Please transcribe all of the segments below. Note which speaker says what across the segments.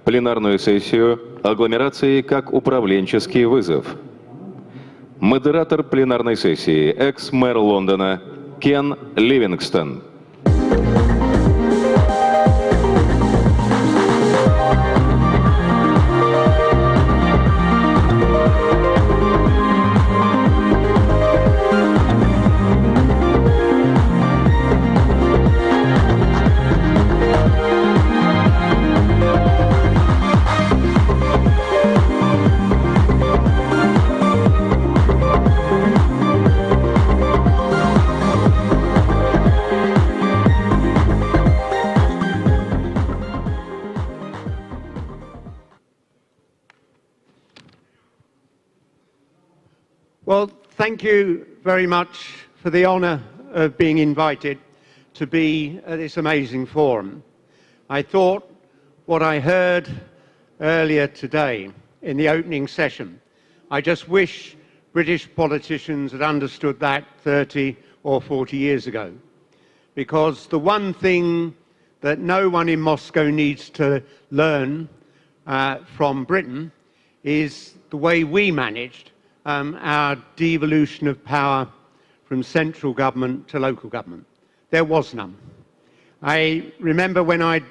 Speaker 1: пленарную сессию агломерации как управленческий вызов. Модератор пленарной сессии, экс-мэр Лондона Кен Ливингстон.
Speaker 2: Well, thank you very much for the honour of being invited to be at this amazing forum. I thought what I heard earlier today in the opening session, I just wish British politicians had understood that 30 or 40 years ago. Because the one thing that no one in Moscow needs to learn from Britain is the way we managed our devolution of power from central government to local government. There was none. I remember when I'd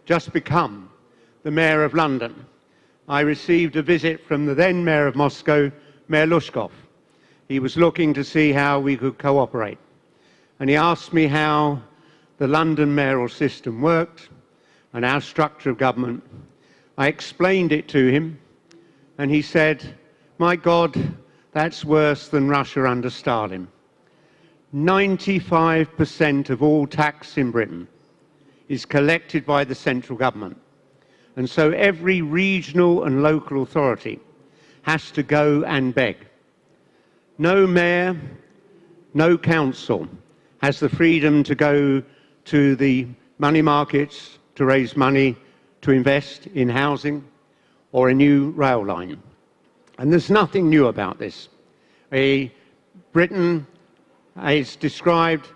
Speaker 2: just become the Mayor of London, I received a visit from the then Mayor of Moscow, Mayor Lushkov. He was looking to see how we could cooperate. And he asked me how the London mayoral system worked and our structure of government. I explained it to him, and he said, "My God, that's worse than Russia under Stalin. 95% of all tax in Britain is collected by the central government. And so every regional and local authority has to go and beg. No mayor, no council has the freedom to go to the money markets to raise money to invest in housing or a new rail line. And there's nothing new about this. Britain is described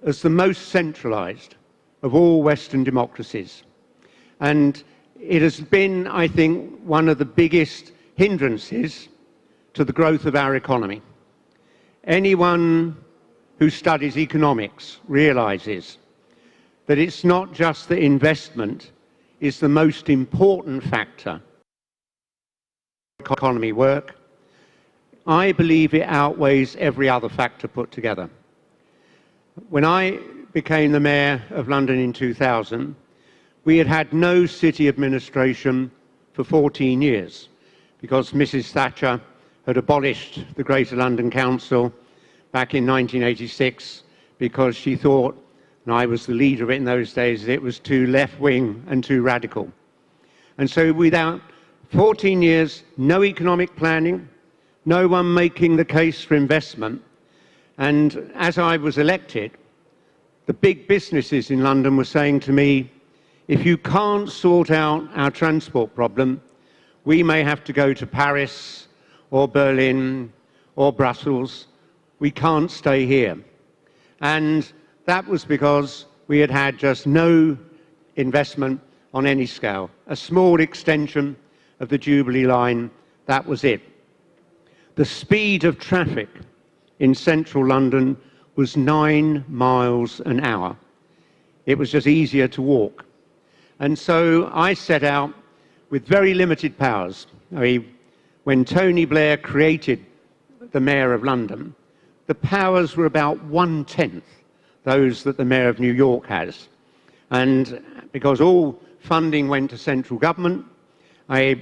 Speaker 2: as the most centralised of all Western democracies. And it has been, I think, one of the biggest hindrances to the growth of our economy. Anyone who studies economics realises that it's not just that investment is the most important factor economy work. I believe it outweighs every other factor put together. When I became the Mayor of London in 2000, we had had no city administration for 14 years because Mrs. Thatcher had abolished the Greater London Council back in 1986 because she thought, and I was the leader of it in those days, it was too left-wing and too radical. And so without 14 years, no economic planning, no one making the case for investment. And as I was elected, the big businesses in London were saying to me, if you can't sort out our transport problem, we may have to go to Paris or Berlin or Brussels. We can't stay here. And that was because we had had just no investment on any scale. A small extension of the Jubilee line, that was it. The speed of traffic in central London was 9 miles an hour. It was just easier to walk. And so I set out with very limited powers. When Tony Blair created the Mayor of London, the powers were about 1/10 those that the Mayor of New York has. And because all funding went to central government, I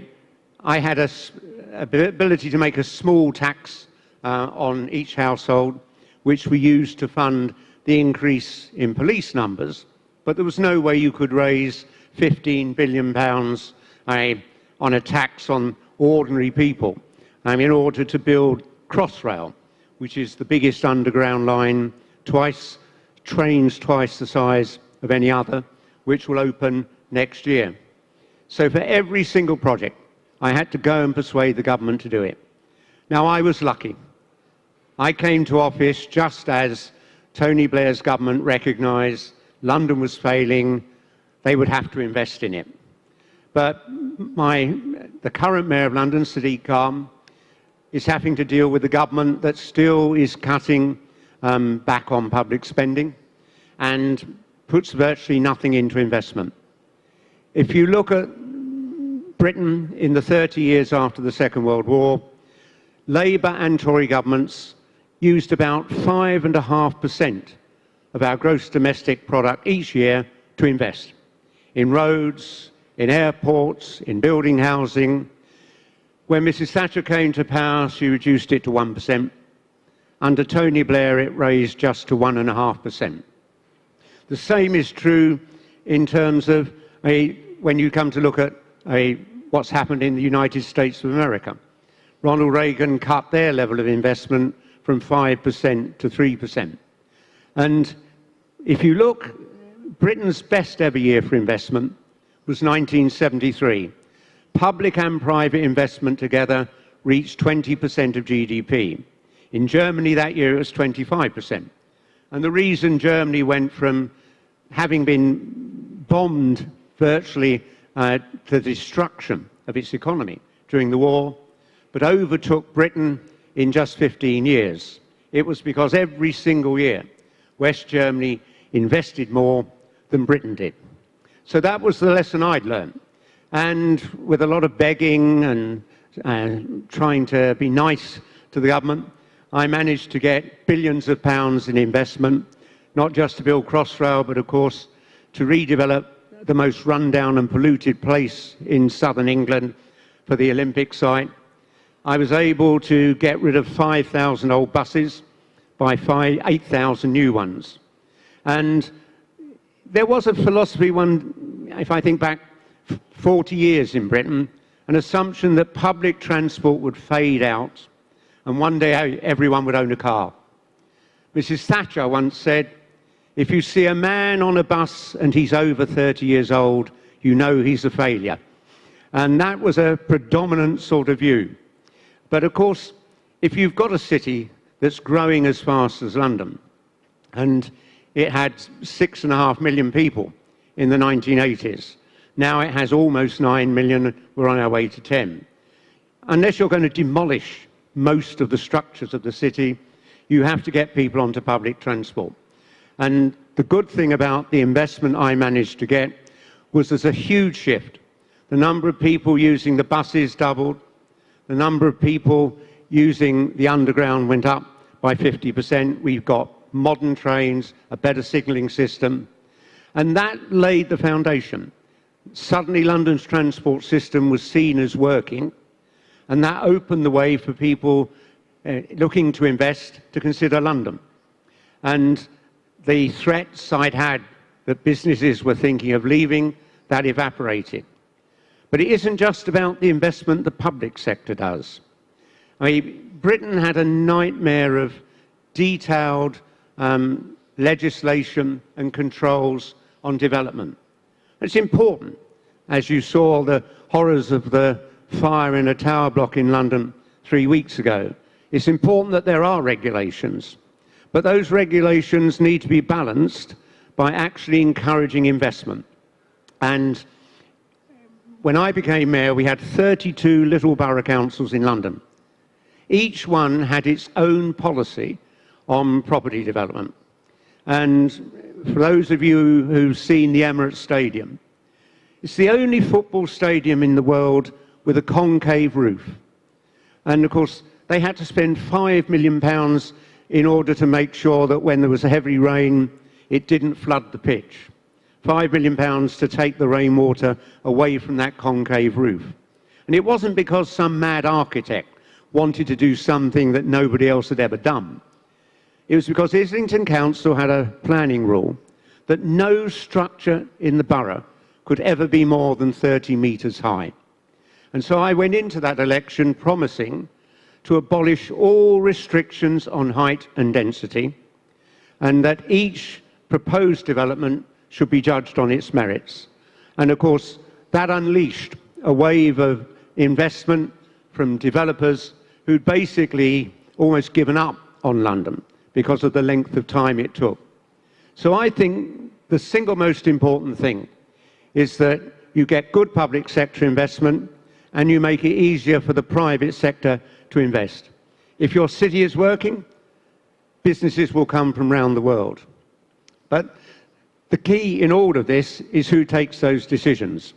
Speaker 2: had an ability to make a small tax on each household, which we used to fund the increase in police numbers, but there was no way you could raise £15 billion on a tax on ordinary people in order to build Crossrail, which is the biggest underground line, trains twice the size of any other, which will open next year. So for every single project, I had to go and persuade the government to do it. Now, I was lucky. I came to office just as Tony Blair's government recognised London was failing, they would have to invest in it. But the current Mayor of London, Sadiq Khan, is having to deal with a government that still is cutting back on public spending and puts virtually nothing into investment. If you look at Britain in the 30 years after the Second World War, Labour and Tory governments used about 5.5% of our gross domestic product each year to invest in roads, in airports, in building housing. When Mrs. Thatcher came to power, she reduced it to 1%. Under Tony Blair, it raised just to 1.5%. The same is true in terms of when you come to look at what's happened in the United States of America. Ronald Reagan cut their level of investment from 5% to 3%. And if you look, Britain's best ever year for investment was 1973. Public and private investment together reached 20% of GDP. In Germany that year it was 25%. And the reason Germany went from having been bombed virtually to destruction of its economy during the war, but overtook Britain in just 15 years. It was because every single year West Germany invested more than Britain did. So that was the lesson I'd learned. And with a lot of begging and trying to be nice to the government, I managed to get billions of pounds in investment, not just to build Crossrail, but of course to redevelop the most rundown and polluted place in southern England for the Olympic site. I was able to get rid of 5,000 old buses, buy 8,000 new ones. And there was a philosophy, if I think back 40 years in Britain, an assumption that public transport would fade out and one day everyone would own a car. Mrs. Thatcher once said, "If you see a man on a bus and he's over 30 years old, you know he's a failure." And that was a predominant sort of view. But of course, if you've got a city that's growing as fast as London, and it had 6.5 million people in the 1980s, now it has almost 9 million, we're on our way to 10. Unless you're going to demolish most of the structures of the city, you have to get people onto public transport. And the good thing about the investment I managed to get was there's a huge shift. The number of people using the buses doubled. The number of people using the underground went up by 50%. We've got modern trains, a better signalling system. And that laid the foundation. Suddenly London's transport system was seen as working, and that opened the way for people looking to invest to consider London. And the threats I'd had that businesses were thinking of leaving, that evaporated. But it isn't just about the investment the public sector does. Britain had a nightmare of detailed legislation and controls on development. It's important, as you saw the horrors of the fire in a tower block in London 3 weeks ago. It's important that there are regulations, but those regulations need to be balanced by actually encouraging investment. And when I became mayor, we had 32 little borough councils in London. Each one had its own policy on property development. And for those of you who've seen the Emirates Stadium, it's the only football stadium in the world with a concave roof. And of course, they had to spend £5 million in order to make sure that when there was a heavy rain, it didn't flood the pitch. £5 million to take the rainwater away from that concave roof. And it wasn't because some mad architect wanted to do something that nobody else had ever done. It was because Islington Council had a planning rule that no structure in the borough could ever be more than 30 metres high. And so I went into that election promising to abolish all restrictions on height and density, and that each proposed development should be judged on its merits. And of course, that unleashed a wave of investment from developers who'd basically almost given up on London because of the length of time it took. So I think the single most important thing is that you get good public sector investment and you make it easier for the private sector to invest. If your city is working, businesses will come from around the world. But the key in all of this is who takes those decisions.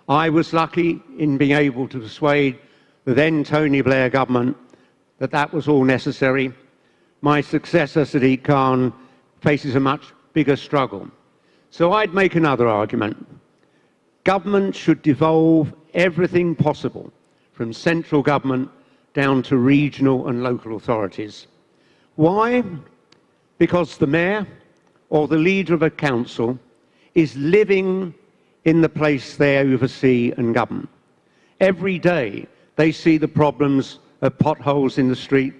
Speaker 2: I was lucky in being able to persuade the then Tony Blair government that that was all necessary. My successor, Sadiq Khan, faces a much bigger struggle. So I'd make another argument. Government should devolve everything possible from central government down to regional and local authorities. Why? Because the mayor or the leader of a council is living in the place they oversee and govern. Every day they see the problems of potholes in the street.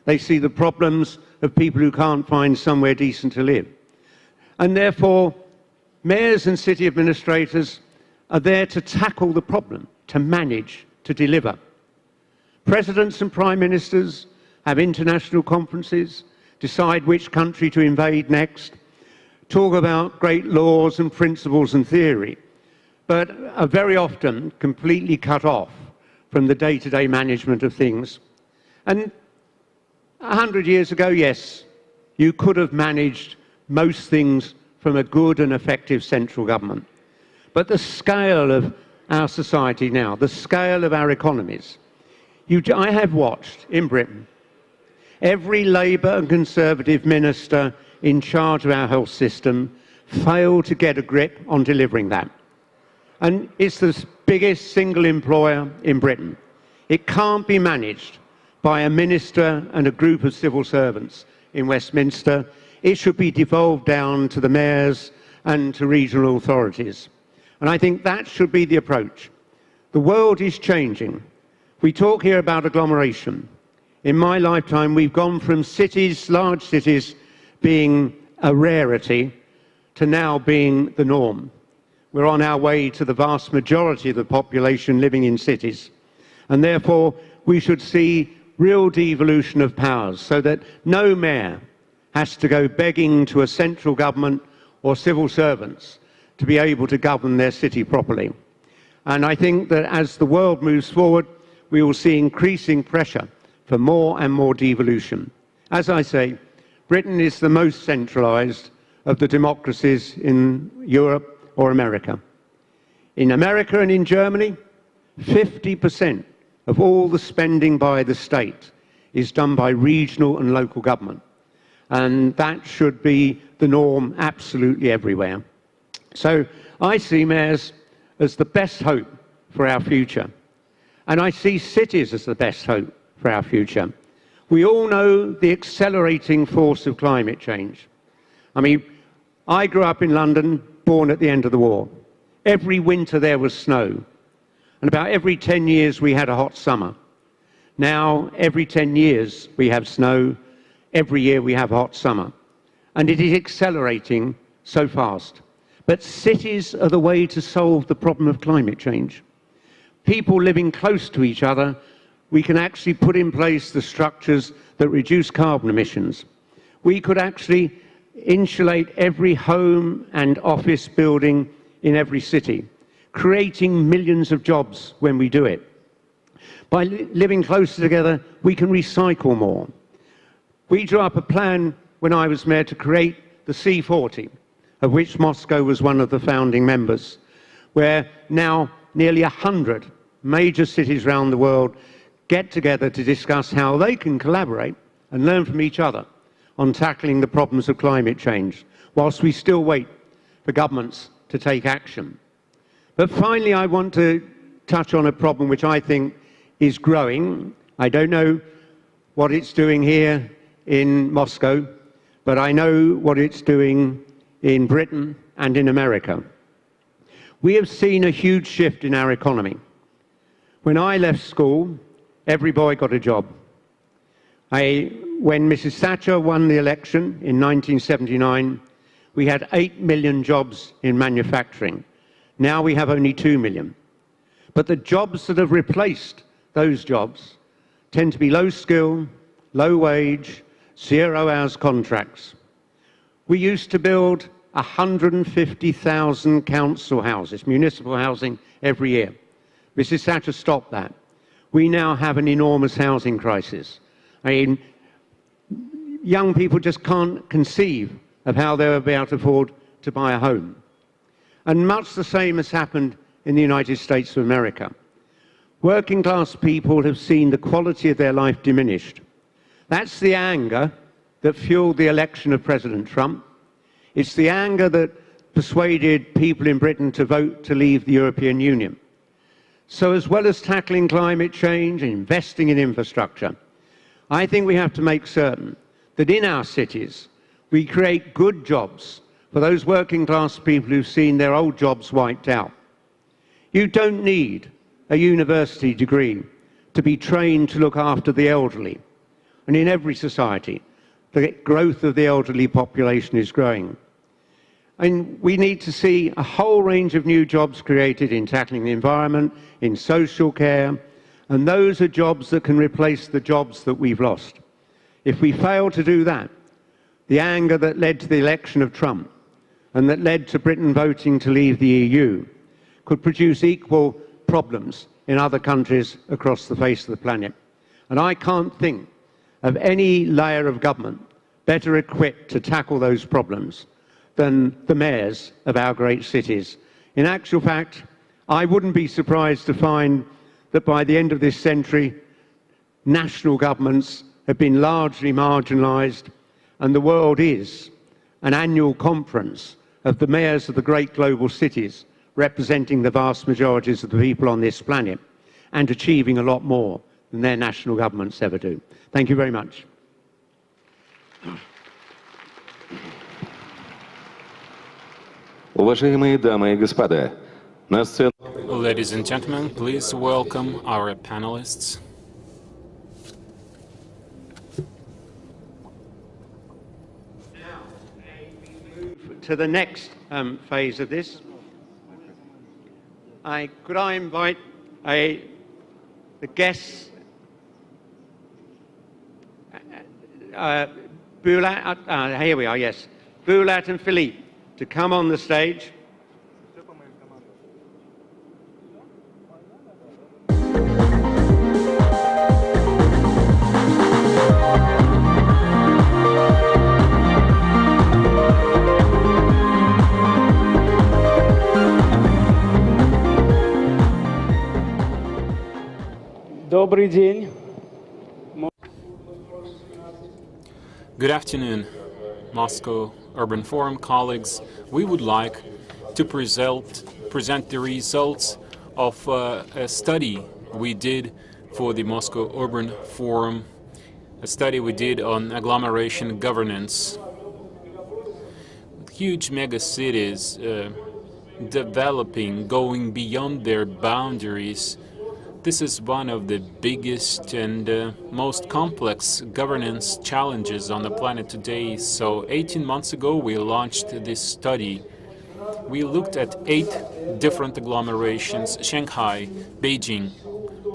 Speaker 2: They see the problems of people who can't find somewhere decent to live. And therefore, mayors and city administrators are there to tackle the problem, to manage, to deliver. Presidents and prime ministers have international conferences, decide which country to invade next, talk about great laws and principles and theory, but are very often completely cut off from the day-to-day management of things. And 100 years ago, yes, you could have managed most things from a good and effective central government. But the scale of our society now, the scale of our economies, I have watched in Britain every Labour and Conservative minister in charge of our health system fail to get a grip on delivering that. And it's the biggest single employer in Britain. It can't be managed by a minister and a group of civil servants in Westminster. It should be devolved down to the mayors and to regional authorities. And I think that should be the approach. The world is changing. We talk here about agglomeration. In my lifetime, we've gone from cities, large cities, being a rarity to now being the norm. We're on our way to the vast majority of the population living in cities. And therefore, we should see real devolution of powers so that no mayor has to go begging to a central government or civil servants to be able to govern their city properly. And I think that as the world moves forward, we will see increasing pressure for more and more devolution. As I say, Britain is the most centralised of the democracies in Europe or America. In America and in Germany, 50% of all the spending by the state is done by regional and local government. And that should be the norm absolutely everywhere. So I see mayors as the best hope for our future. And I see cities as the best hope for our future. We all know the accelerating force of climate change. I mean, I grew up in London, born at the end of the war. Every winter there was snow. And about every 10 years we had a hot summer. Now, every 10 years we have snow. Every year we have a hot summer. And it is accelerating so fast. But cities are the way to solve the problem of climate change. People living close to each other, we can actually put in place the structures that reduce carbon emissions. We could actually insulate every home and office building in every city, creating millions of jobs when we do it. By living closer together, we can recycle more. We drew up a plan when I was mayor to create the C40, of which Moscow was one of the founding members, where now nearly 100 major cities around the world get together to discuss how they can collaborate and learn from each other on tackling the problems of climate change, whilst we still wait for governments to take action. But finally, I want to touch on a problem which I think is growing. I don't know what it's doing here in Moscow, but I know what it's doing in Britain and in America. We have seen a huge shift in our economy. When I left school, every boy got a job. When Mrs. Thatcher won the election in 1979, we had 8 million jobs in manufacturing. Now we have only 2 million. But the jobs that have replaced those jobs tend to be low skill, low wage, 0 hours contracts. We used to build 150,000 council houses, municipal housing every year. Mrs. Thatcher stopped that. We now have an enormous housing crisis. I mean, young people just can't conceive of how they'll be able to afford to buy a home. And much the same has happened in the United States of America. Working class people have seen the quality of their life diminished. That's the anger that fueled the election of President Trump. It's the anger that persuaded people in Britain to vote to leave the European Union. So as well as tackling climate change and investing in infrastructure, I think we have to make certain that in our cities we create good jobs for those working class people who've seen their old jobs wiped out. You don't need a university degree to be trained to look after the elderly. And in every society, the growth of the elderly population is growing. And we need to see a whole range of new jobs created in tackling the environment, in social care, and those are jobs that can replace the jobs that we've lost. If we fail to do that, the anger that led to the election of Trump and that led to Britain voting to leave the EU could produce equal problems in other countries across the face of the planet. And I can't think of any layer of government better equipped to tackle those problems than the mayors of our great cities. In actual fact, I wouldn't be surprised to find that by the end of this century, national governments have been largely marginalised, and the world is an annual conference of the mayors of the great global cities representing the vast majorities of the people on this planet and achieving a lot more than their national governments ever do. Thank you very much.
Speaker 1: Уважаемые дамы и господа, на сцену...
Speaker 3: Ladies and gentlemen, please welcome our panelists.
Speaker 2: Now, we move to the next phase of this. Could I invite the guests, Bulat, here we are, yes, Bulat and Philippe, to come on the stage.
Speaker 4: Добрый день.
Speaker 3: Good afternoon, Moscow Urban Forum colleagues. We would like to present the results of a study we did for the Moscow Urban Forum, a study we did on agglomeration governance. Huge megacities developing, going beyond their boundaries. This is one of the biggest and most complex governance challenges on the planet today. So 18 months ago, we launched this study. We looked at 8 different agglomerations: Shanghai, Beijing,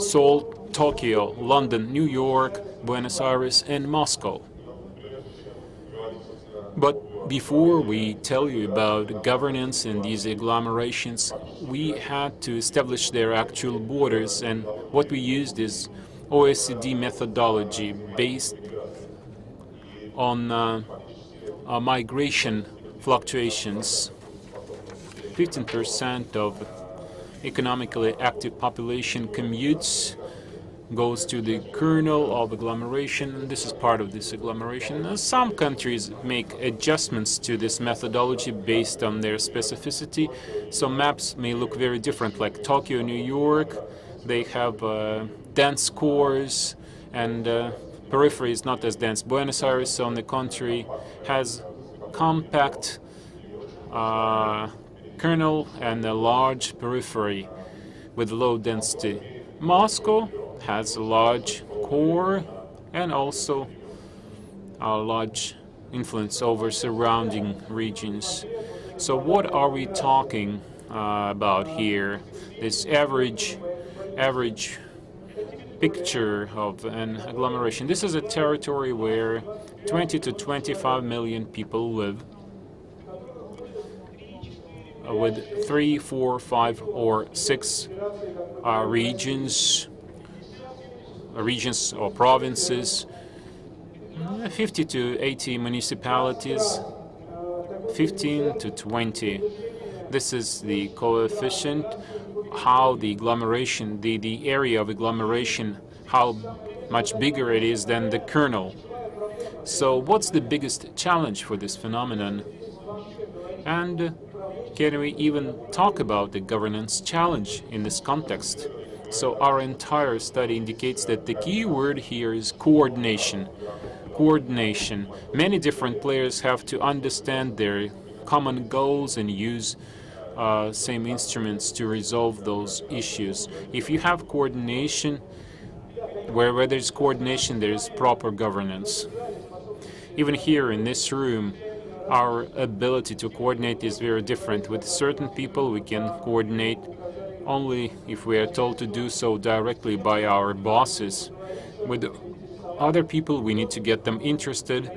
Speaker 3: Seoul, Tokyo, London, New York, Buenos Aires, and Moscow. But before we tell you about governance in these agglomerations, we had to establish their actual borders, and what we used is OECD methodology based on migration fluctuations. 15% of economically active population commutes, goes to the kernel of agglomeration, and this is part of this agglomeration. Some countries make adjustments to this methodology based on their specificity, so maps may look very different, like Tokyo, New York. They have dense cores, and periphery is not as dense. Buenos Aires, on the contrary, has compact kernel and a large periphery with low density. Moscow has a large core and also a large influence over surrounding regions. So what are we talking about here? This average picture of an agglomeration. This is a territory where 20 to 25 million people live. with 3, 4, 5, or 6 regions or provinces, 50 to 80 municipalities, 15 to 20. This is the coefficient, how the agglomeration, the area of agglomeration, how much bigger it is than the kernel. So what's the biggest challenge for this phenomenon? And can we even talk about the governance challenge in this context? So our entire study indicates that the key word here is coordination. Coordination. Many different players have to understand their common goals and use same instruments to resolve those issues. If you have coordination, where there's coordination, there's proper governance. Even here in this room, our ability to coordinate is very different. With certain people, we can coordinate only if we are told to do so directly by our bosses. With other people, we need to get them interested,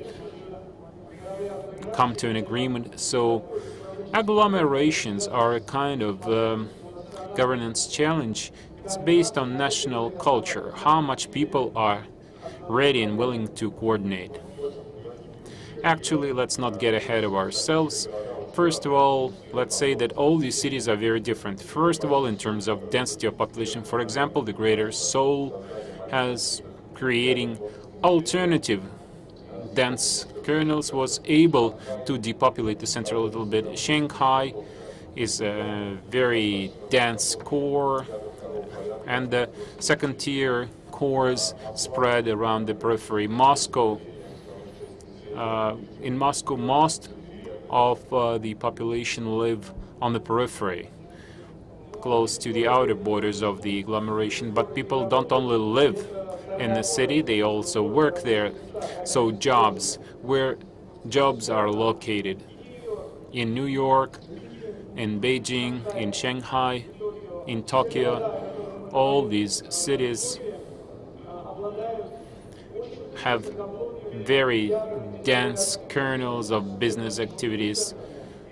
Speaker 3: come to an agreement. So agglomerations are a kind of governance challenge. It's based on national culture, how much people are ready and willing to coordinate. Actually, let's not get ahead of ourselves. First of all, let's say that all these cities are very different. First of all, in terms of density of population, for example, the greater Seoul has creating alternative dense kernels, was able to depopulate the center a little bit. Shanghai is a very dense core, and the second tier cores spread around the periphery. Moscow, in Moscow, most of the population live on the periphery, close to the outer borders of the agglomeration. But people don't only live in the city, they also work there. So jobs, where jobs are located in New York, in Beijing, in Shanghai, in Tokyo, all these cities have very dense kernels of business activities,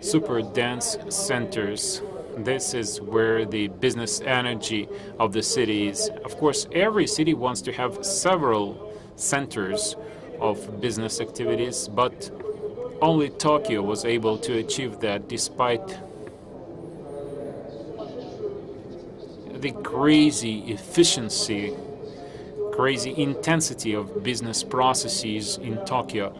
Speaker 3: super dense centers. This is where the business energy of the city is. Of course, every city wants to have several centers of business activities, but only Tokyo was able to achieve that despite the crazy efficiency, crazy intensity of business processes in Tokyo.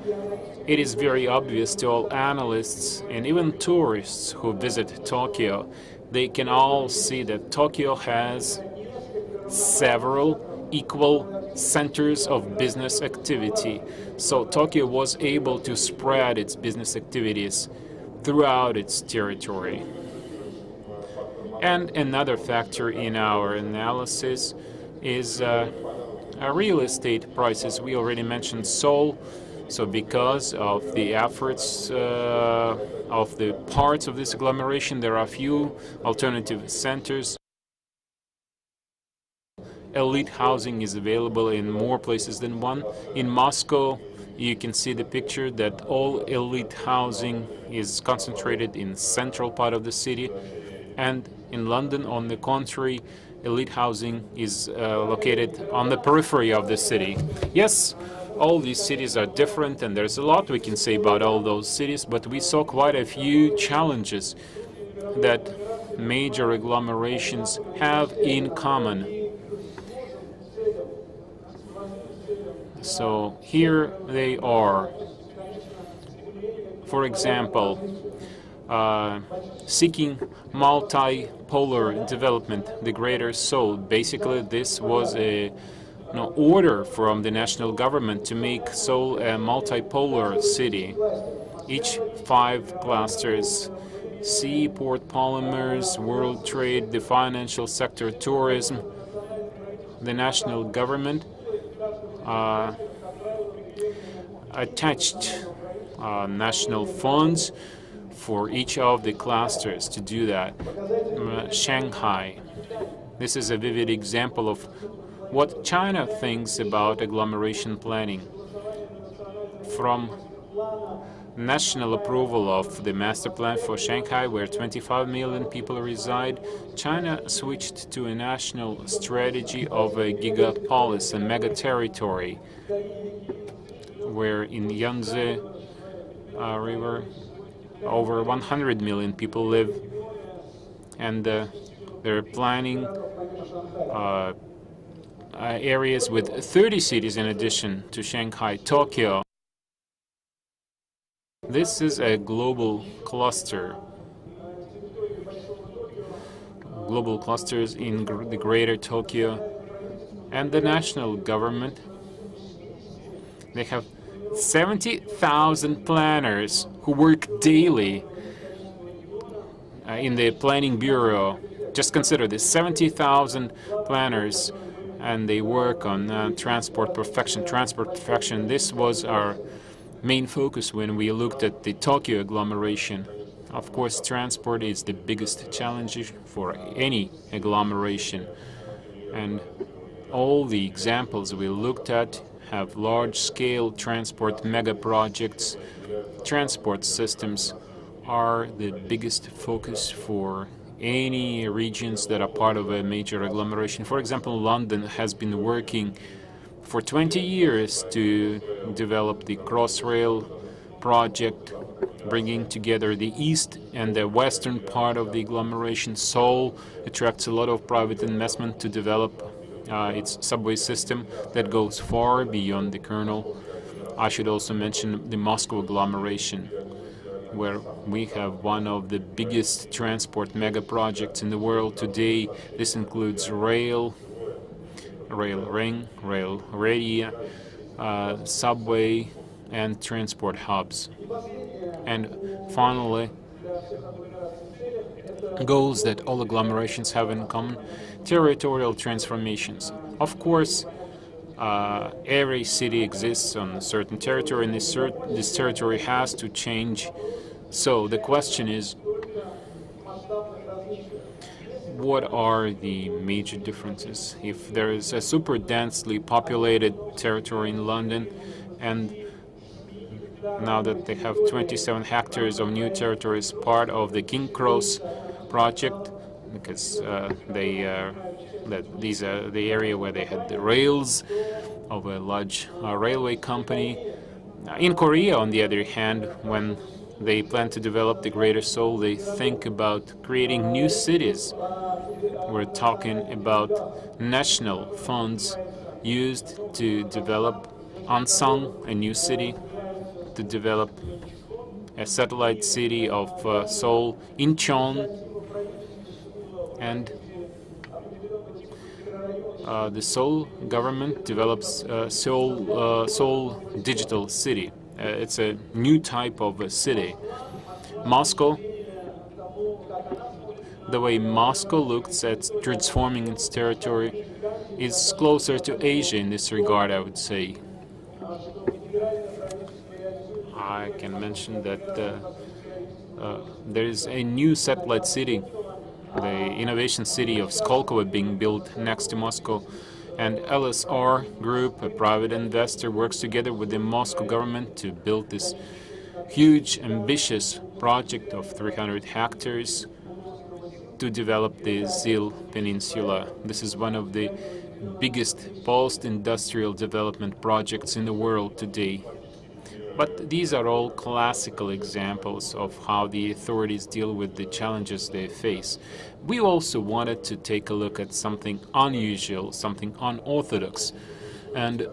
Speaker 3: It is very obvious to all analysts and even tourists who visit Tokyo. They can all see that Tokyo has several equal centers of business activity. So Tokyo was able to spread its business activities throughout its territory. And another factor in our analysis is real estate prices. We already mentioned Seoul. So because of the efforts of the parts of this agglomeration, there are few alternative centers. Elite housing is available in more places than one. In Moscow, you can see the picture that all elite housing is concentrated in central part of the city. And in London, on the contrary, elite housing is located on the periphery of the city. Yes, all these cities are different, and there's a lot we can say about all those cities, but we saw quite a few challenges that major agglomerations have in common. So here they are. For example, seeking multipolar development, the greater Seoul. Basically, this was a order from the national government to make Seoul a multipolar city. Each 5 clusters: seaport, polymers, world trade, the financial sector, tourism. The national government attached national funds for each of the clusters to do that. Shanghai. This is a vivid example of what China thinks about agglomeration planning. From national approval of the master plan for Shanghai, where 25 million people reside, China switched to a national strategy of a gigapolis, a mega territory, where in Yangtze River over 100 million people live, and they're planning areas with 30 cities in addition to Shanghai, Tokyo. This is a global cluster. Global clusters in the greater Tokyo, and the national government, they have 70,000 planners who work daily in the planning bureau. Just consider this, 70,000 planners, and they work on transport perfection. Transport perfection, this was our main focus when we looked at the Tokyo agglomeration. Of course, transport is the biggest challenge for any agglomeration, and all the examples we looked at have large-scale transport mega projects. Transport systems are the biggest focus for any regions that are part of a major agglomeration. For example, London has been working for 20 years to develop the Crossrail project, bringing together the east and the western part of the agglomeration. Seoul attracts a lot of private investment to develop its subway system that goes far beyond the kernel. I should also mention the Moscow agglomeration, where we have one of the biggest transport mega projects in the world today. This includes rail ring, rail radial, subway, and transport hubs. And finally, goals that all agglomerations have in common: territorial transformations. Of course, every city exists on a certain territory, and this territory has to change. So the question is, what are the major differences? If there is a super densely populated territory in London, and now that they have 27 hectares of new territories, part of the King Cross project, because these are the area where they had the rails of a large railway company. In Korea, on the other hand, when they plan to develop the Greater Seoul, they think about creating new cities. We're talking about national funds used to develop Ansang, a new city, to develop a satellite city of Seoul, Incheon, and the Seoul government develops Seoul Digital City. It's a new type of a city. Moscow, the way Moscow looks at transforming its territory is closer to Asia in this regard, I would say. I can mention that there is a new satellite city, the innovation city of Skolkovo, being built next to Moscow. And LSR Group, a private investor, works together with the Moscow government to build this huge, ambitious project of 300 hectares to develop the Zil Peninsula. This is one of the biggest post-industrial development projects in the world today. But these are all classical examples of how the authorities deal with the challenges they face. We also wanted to take a look at something unusual, something unorthodox. And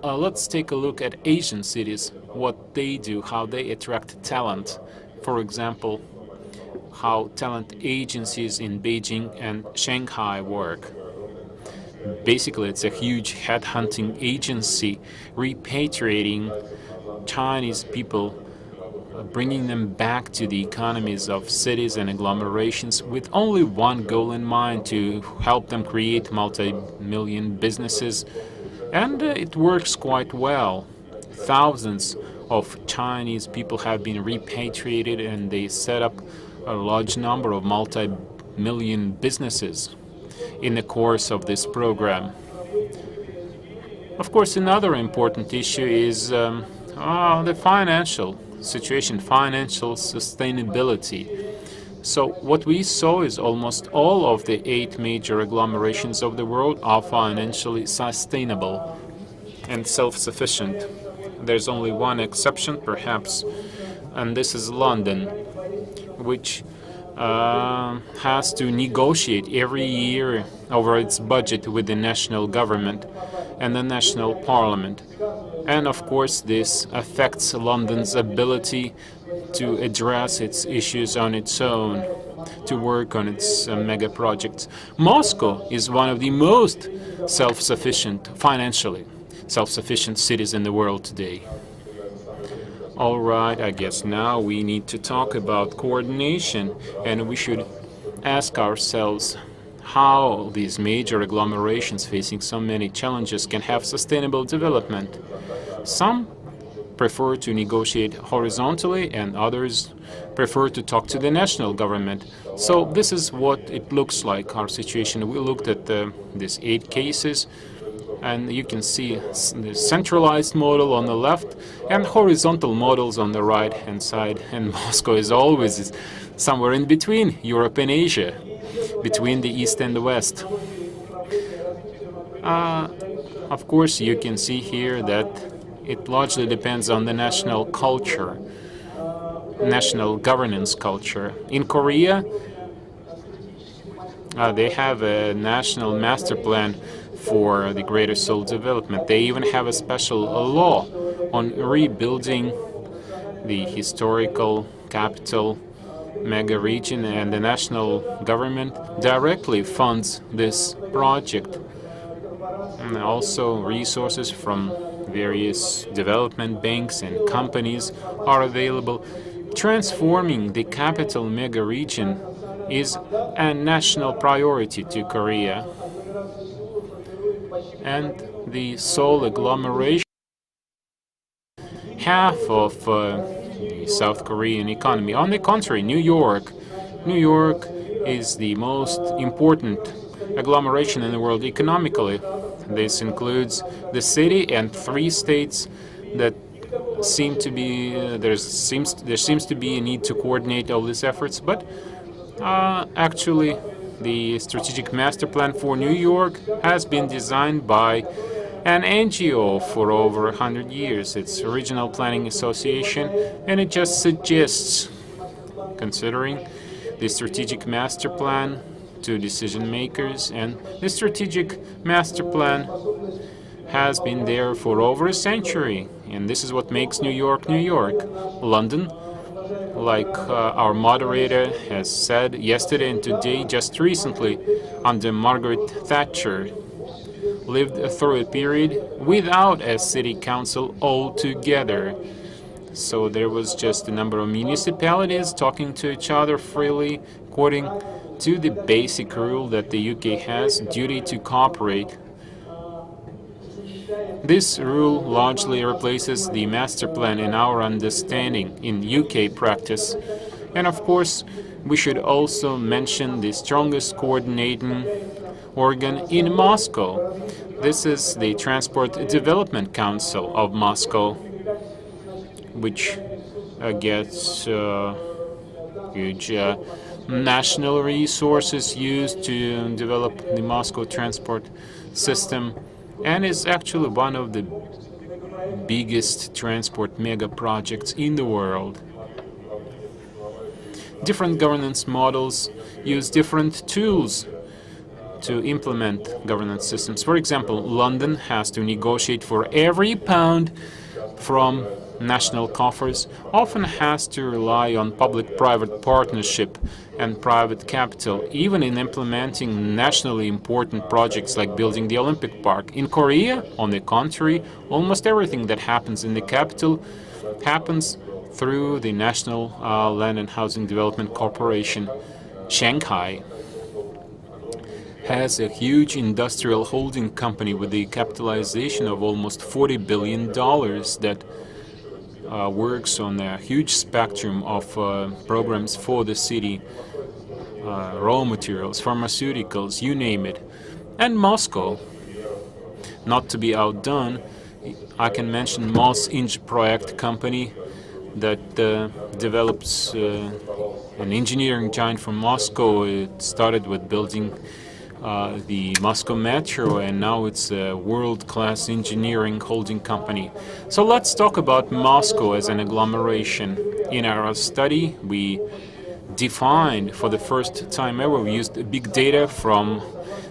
Speaker 3: let's take a look at Asian cities, what they do, how they attract talent. For example, how talent agencies in Beijing and Shanghai work. Basically, it's a huge headhunting agency repatriating Chinese people, bringing them back to the economies of cities and agglomerations with only one goal in mind: to help them create multi-million businesses. And it works quite well. Thousands of Chinese people have been repatriated, and they set up a large number of multi-million businesses in the course of this program. Of course, another important issue is the financial situation, financial sustainability. So what we saw is almost all of the 8 major agglomerations of the world are financially sustainable and self-sufficient. There's only one exception, perhaps, and this is London, which has to negotiate every year over its budget with the national government and the national parliament. And of course, this affects London's ability to address its issues on its own, to work on its mega projects. Moscow is one of the most self-sufficient, financially self-sufficient cities in the world today. All right, I guess now we need to talk about coordination, and we should ask ourselves how these major agglomerations facing so many challenges can have sustainable development. Some prefer to negotiate horizontally, and others prefer to talk to the national government. So this is what it looks like, our situation. We looked at these 8 cases, and you can see the centralized model on the left and horizontal models on the right-hand side. And Moscow is always somewhere in between Europe and Asia, between the East and the West. Of course, you can see here that it largely depends on the national culture, national governance culture. In Korea, they have a national master plan for the Greater Seoul development. They even have a special law on rebuilding the historical capital mega region, and the national government directly funds this project. And also resources from various development banks and companies are available. Transforming the capital mega region is a national priority to Korea. And the Seoul agglomeration, half of the South Korean economy. On the contrary, New York is the most important agglomeration in the world economically. This includes the city and 3 states that seem to be there seems to be a need to coordinate all these efforts, but actually the strategic master plan for New York has been designed by an NGO for over 100 years. It's Regional Planning Association, and it just suggests considering the strategic master plan to decision makers, and the strategic master plan has been there for over a century, and this is what makes New York, New York. London, like our moderator has said yesterday and today, just recently, under Margaret Thatcher, lived through a period without a city council altogether. So there was just a number of municipalities talking to each other freely, according to the basic rule that the UK has, duty to cooperate. This rule largely replaces the master plan in our understanding in UK practice. And of course, we should also mention the strongest coordinating organ in Moscow. This is the Transport Development Council of Moscow, which gets huge national resources used to develop the Moscow transport system, and is actually one of the biggest transport mega projects in the world. Different governance models use different tools to implement governance systems. For example, London has to negotiate for every pound from national coffers, often has to rely on public-private partnership and private capital, even in implementing nationally important projects like building the Olympic Park. In Korea, on the contrary, almost everything that happens in the capital happens through the National Land and Housing Development Corporation. Shanghai has a huge industrial holding company with a capitalization of almost $40 billion that works on a huge spectrum of programs for the city, raw materials, pharmaceuticals, you name it. And Moscow, not to be outdone, I can mention MOS Inj Project company, that develops an engineering giant from Moscow. It started with building the Moscow Metro, and now it's a world-class engineering holding company. So let's talk about Moscow as an agglomeration. In our study, we defined for the first time ever, we used big data from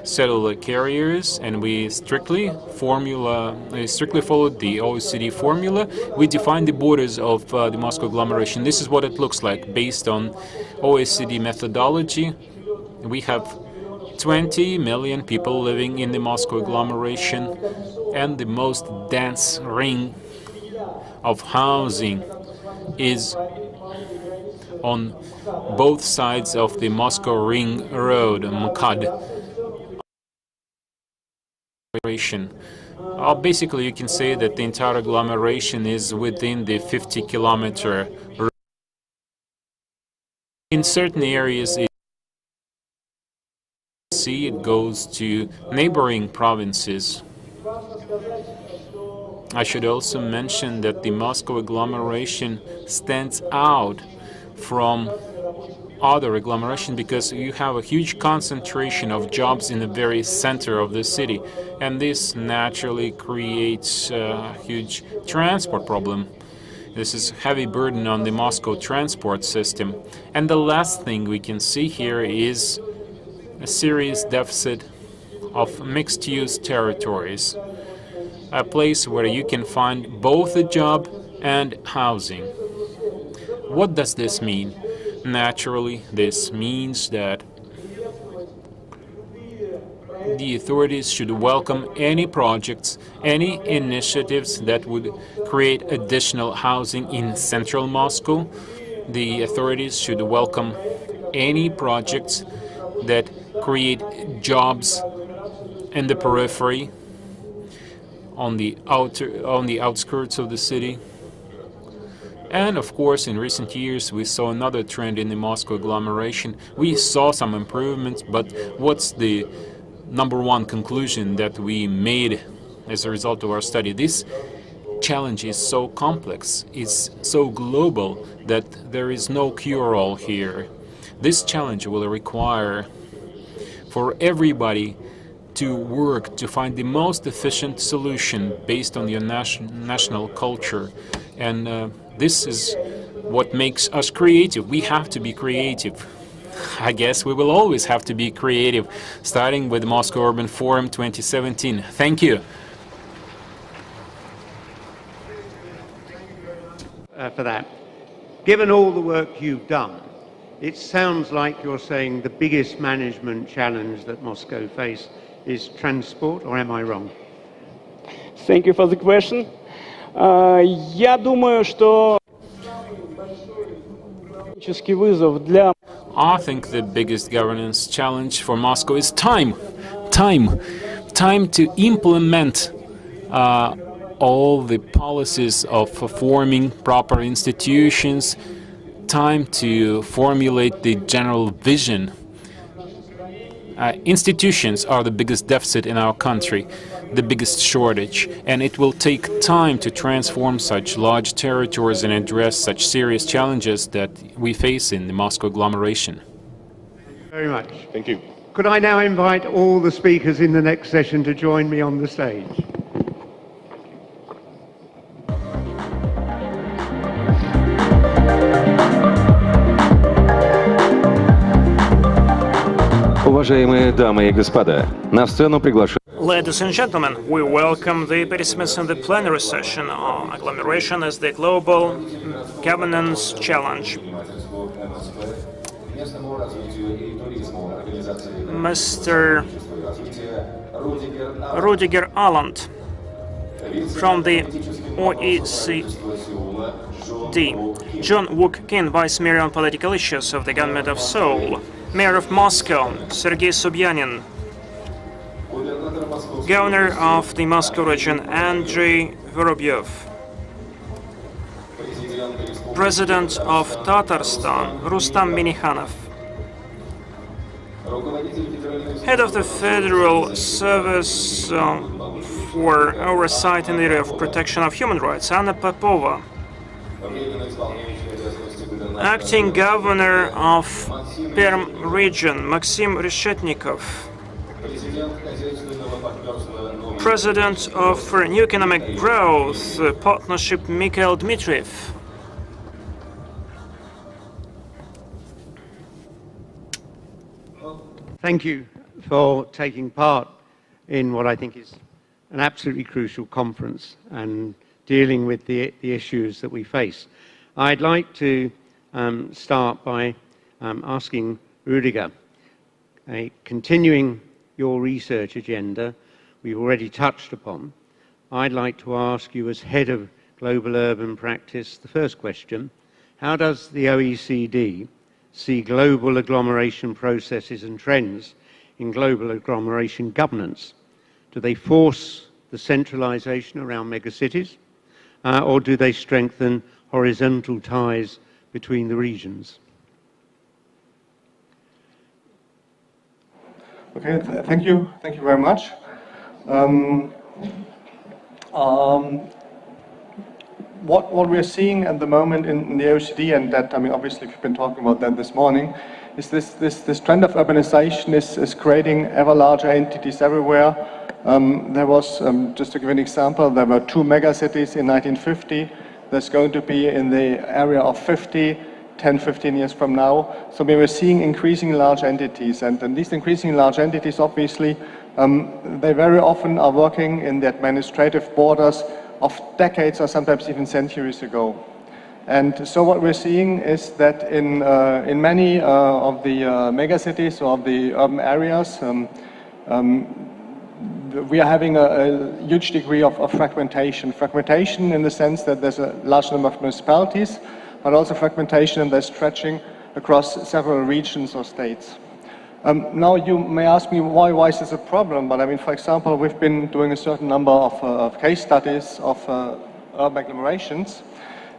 Speaker 3: cellular carriers, and we strictly followed the OECD formula. We defined the borders of the Moscow agglomeration. This is what it looks like based on OECD methodology. We have 20 million people living in the Moscow agglomeration, and the most dense ring of housing is on both sides of the Moscow Ring Road, MKAD. Basically, you can say that the entire agglomeration is within the 50-kilometer. In certain areas, it goes to neighboring provinces. I should also mention that the Moscow agglomeration stands out from other agglomeration because you have a huge concentration of jobs in the very center of the city, and this naturally creates a huge transport problem. This is a heavy burden on the Moscow transport system. And the last thing we can see here is a serious deficit of mixed-use territories, a place where you can find both a job and housing. What does this mean? Naturally, this means that the authorities should welcome any projects, any initiatives that would create additional housing in central Moscow. The authorities should welcome any projects that create jobs in the periphery, on the outskirts of the city. And of course, in recent years, we saw another trend in the Moscow agglomeration. We saw some improvements, but what's the number one conclusion that we made as a result of our study? This challenge is so complex, it's so global, that there is no cure-all here. This challenge will require for everybody to work to find the most efficient solution based on your national culture. And this is what makes us creative. We have to be creative. I guess we will always have to be creative, starting with Moscow Urban Forum 2017. Thank you.
Speaker 2: For that. Given all the work you've done, it sounds like you're saying the biggest management challenge that Moscow faces is transport, or am I wrong?
Speaker 4: Thank you for the question. Я думаю, что вызов для...
Speaker 3: I think the biggest governance challenge for Moscow is time. Time to implement all the policies of forming proper institutions, time to formulate the general vision. Institutions are the biggest deficit in our country, the biggest shortage, and it will take time to transform such large territories and address such serious challenges that we face in the Moscow agglomeration.
Speaker 2: Very much.
Speaker 1: Thank you.
Speaker 2: Could I now invite all the speakers in the next session to join me on the stage?
Speaker 1: Уважаемые дамы и господа, на сцену приглашаю.
Speaker 5: Ladies and gentlemen, we welcome the participants in the plenary session on agglomeration as the global governance challenge. Mr. Rudiger Aland from the OECD, John Wook Kim, Vice Mayor on Political Issues of the Government of Seoul, Mayor of Moscow, Sergei Sobyanin, Governor of the Moscow region, Andrei Vorobyov, President of Tatarstan, Rustam Minikhanov, Head of the Federal Service for Oversight in the area of protection of human rights, Anna Popova, Acting Governor of Perm region, Maxim Reshetnikov. President of New Economic Growth Partnership, Mikhail Dmitriev.
Speaker 2: Thank you for taking part in what I think is an absolutely crucial conference and dealing with the issues that we face. I'd like to start by asking Rüdiger, continuing your research agenda we've already touched upon, I'd like to ask you as head of global urban practice the first question: how does the OECD see global agglomeration processes and trends in global agglomeration governance? Do they force the centralization around megacities, or do they strengthen horizontal ties between the regions?
Speaker 6: Okay, thank you very much. What we're seeing at the moment in the OECD, and that, I mean, obviously we've been talking about that this morning, is this trend of urbanization is creating ever larger entities everywhere. There was, just to give an example, there were 2 megacities in 1950. There's going to be in the area of 50, 10, 15 years from now. So we were seeing increasing large entities, and these increasing large entities, obviously, they very often are working in the administrative borders of decades or sometimes even centuries ago. And so what we're seeing is that in many of the megacities or the urban areas, we are having a huge degree of fragmentation. Fragmentation in the sense that there's a large number of municipalities, but also fragmentation and they're stretching across several regions or states. Now you may ask me why is this a problem? But I mean, for example, we've been doing a certain number of case studies of urban agglomerations.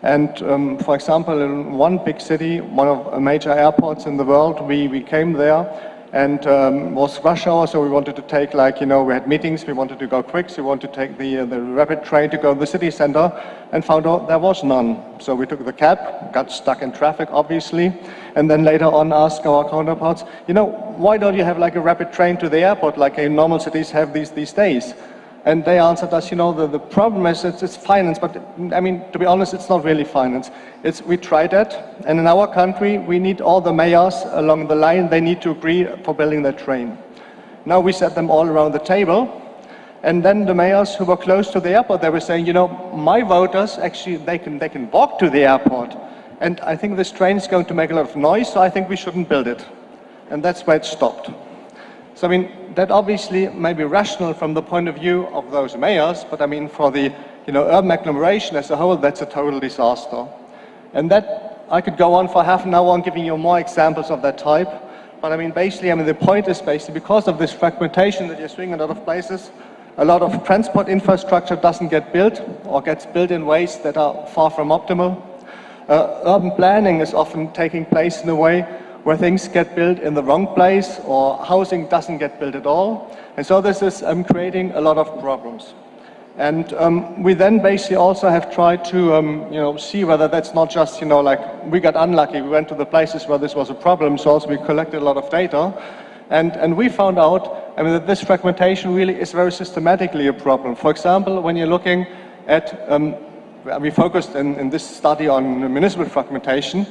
Speaker 6: And for example, in one big city, one of the major airports in the world, we came there and was rush hour, so we wanted to take, like, you know, we had meetings, we wanted to go quick, so we wanted to take the rapid train to go to the city center, and found out there was none. So we took the cab, got stuck in traffic, obviously, and then later on asked our counterparts, you know, why don't you have like a rapid train to the airport like normal cities have these days? And they answered us, you know, the problem is it's finance, but I mean, to be honest, it's not really finance. We tried that, and in our country, we need all the mayors along the line, they need to agree for building that train. Now we set them all around the table, and then the mayors who were close to the airport, they were saying, you know, my voters, actually, they can walk to the airport, and I think this train is going to make a lot of noise, so I think we shouldn't build it. And that's where it stopped. So I mean, that obviously may be rational from the point of view of those mayors, but I mean, for the urban agglomeration as a whole, that's a total disaster. And that, I could go on for half an hour on giving you more examples of that type, but I mean, basically, I mean, the point is basically because of this fragmentation that you're seeing in a lot of places, a lot of transport infrastructure doesn't get built or gets built in ways that are far from optimal. Urban planning is often taking place in a way where things get built in the wrong place or housing doesn't get built at all. And so this is creating a lot of problems. And we then basically also have tried to see whether that's not just, like we got unlucky, we went to the places where this was a problem, so also we collected a lot of data. And we found out, I mean, that this fragmentation really is very systematically a problem. For example, when you're looking at, we focused in this study on municipal fragmentation.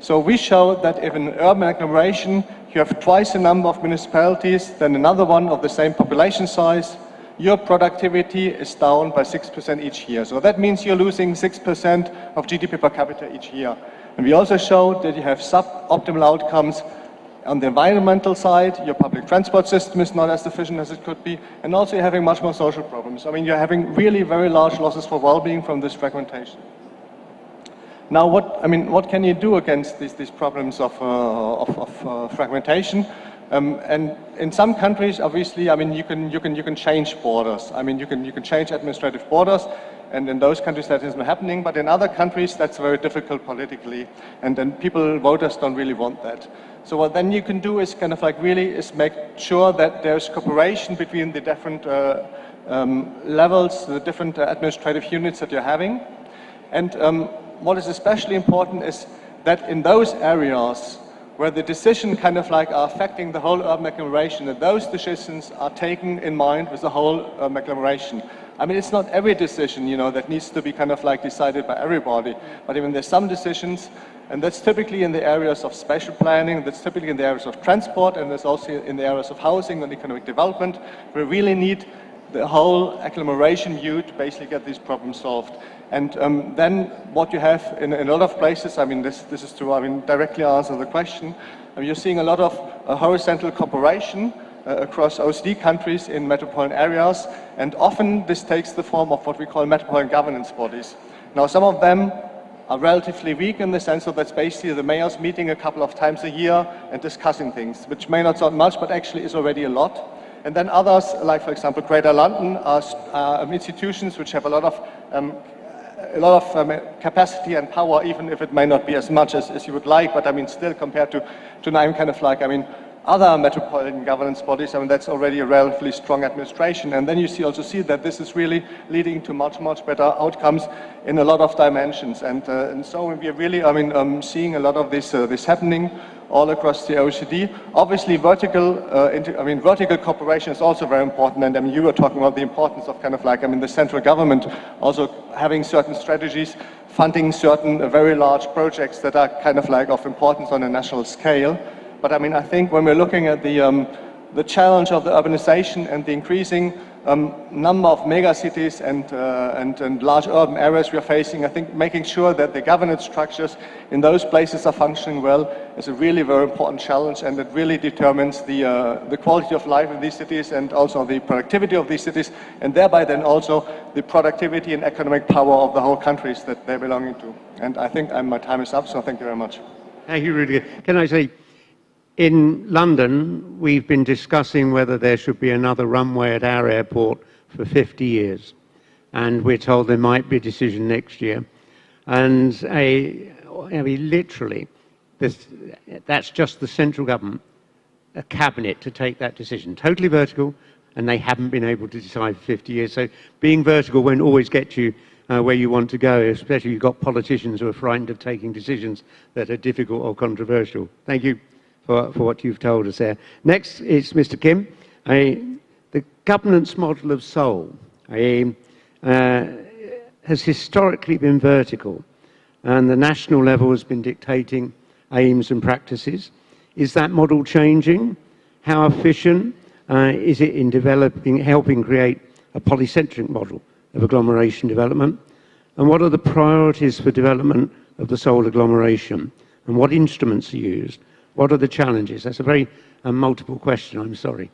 Speaker 6: So we showed that if in an urban agglomeration you have twice the number of municipalities than another one of the same population size, your productivity is down by 6% each year. So that means you're losing 6% of GDP per capita each year. And we also showed that you have suboptimal outcomes on the environmental side, your public transport system is not as efficient as it could be, and also you're having much more social problems. I mean, you're having really very large losses for well-being from this fragmentation. Now, what can you do against these problems of fragmentation? And in some countries, obviously, I mean, you can change borders. I mean, you can change administrative borders, and in those countries that isn't happening. But in other countries, that's very difficult politically, and then voters don't really want that. So what then you can do is kind of like really is make sure that there's cooperation between the different levels, the different administrative units that you're having, and what is especially important is that in those areas where the decision kind of like are affecting the whole urban agglomeration, that those decisions are taken in mind with the whole urban agglomeration. I mean, it's not every decision, you know, that needs to be kind of like decided by everybody, but even there's some decisions, and that's typically in the areas of spatial planning, that's typically in the areas of transport, and there's also in the areas of housing and economic development. We really need the whole agglomeration view to basically get these problems solved. And then what you have in a lot of places, I mean, this is to, I mean, directly answer the question, you're seeing a lot of horizontal cooperation across OECD countries in metropolitan areas, and often this takes the form of what we call metropolitan governance bodies. Now, some of them are relatively weak in the sense that that's basically the mayors meeting a couple of times a year and discussing things, which may not sound much, but actually is already a lot. And then others, like for example, Greater London, are institutions which have a lot of capacity and power, even if it may not be as much as you would like, but I mean, still compared to now kind of like, I mean, other metropolitan governance bodies, I mean, that's already a relatively strong administration. And then you also see that this is really leading to much, much better outcomes in a lot of dimensions. And so we're really, I mean, seeing a lot of this happening all across the OECD. Obviously, vertical cooperation is also very important. And I mean, you were talking about the importance of kind of like, I mean, the central government also having certain strategies, funding certain very large projects that are kind of like of importance on a national scale. But I mean, I think when we're looking at the challenge of the urbanization and the increasing number of megacities and large urban areas we're facing, I think making sure that the governance structures in those places are functioning well is a really very important challenge, and it really determines the quality of life in these cities and also the productivity of these cities, and thereby then also the productivity and economic power of the whole countries that they're belonging to. And I think my time is up, so thank you very much.
Speaker 2: Thank you, Rudiger. Can I say, in London, we've been discussing whether there should be another runway at our airport for 50 years. And we're told there might be a decision next year. And I mean, literally, that's just the central government, a cabinet to take that decision. Totally vertical, and they haven't been able to decide for 50 years. So being vertical won't always get you where you want to go, especially if you've got politicians who are frightened of taking decisions that are difficult or controversial. Thank you for what you've told us there. Next is Mr. Kim. The governance model of Seoul has historically been vertical, and the national level has been dictating aims and practices. Is that model changing? How efficient is it in helping create a polycentric model of agglomeration development? And what are the priorities for development of the Seoul agglomeration? And what instruments are used? What are the challenges? That's a very multiple question, I'm sorry.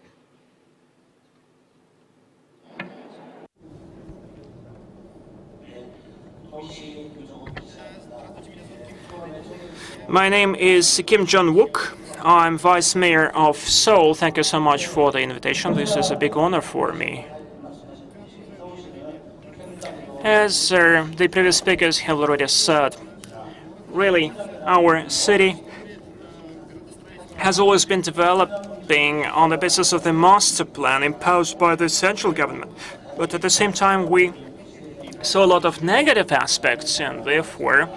Speaker 5: My name is Kim Jong-wook. I'm Vice Mayor of Seoul. Thank you so much for the invitation. This is a big honor for me. As the previous speakers have already said, really, our city has always been developing on the basis of the master plan imposed by the central government. But at the same time, we saw a lot of negative aspects, and therefore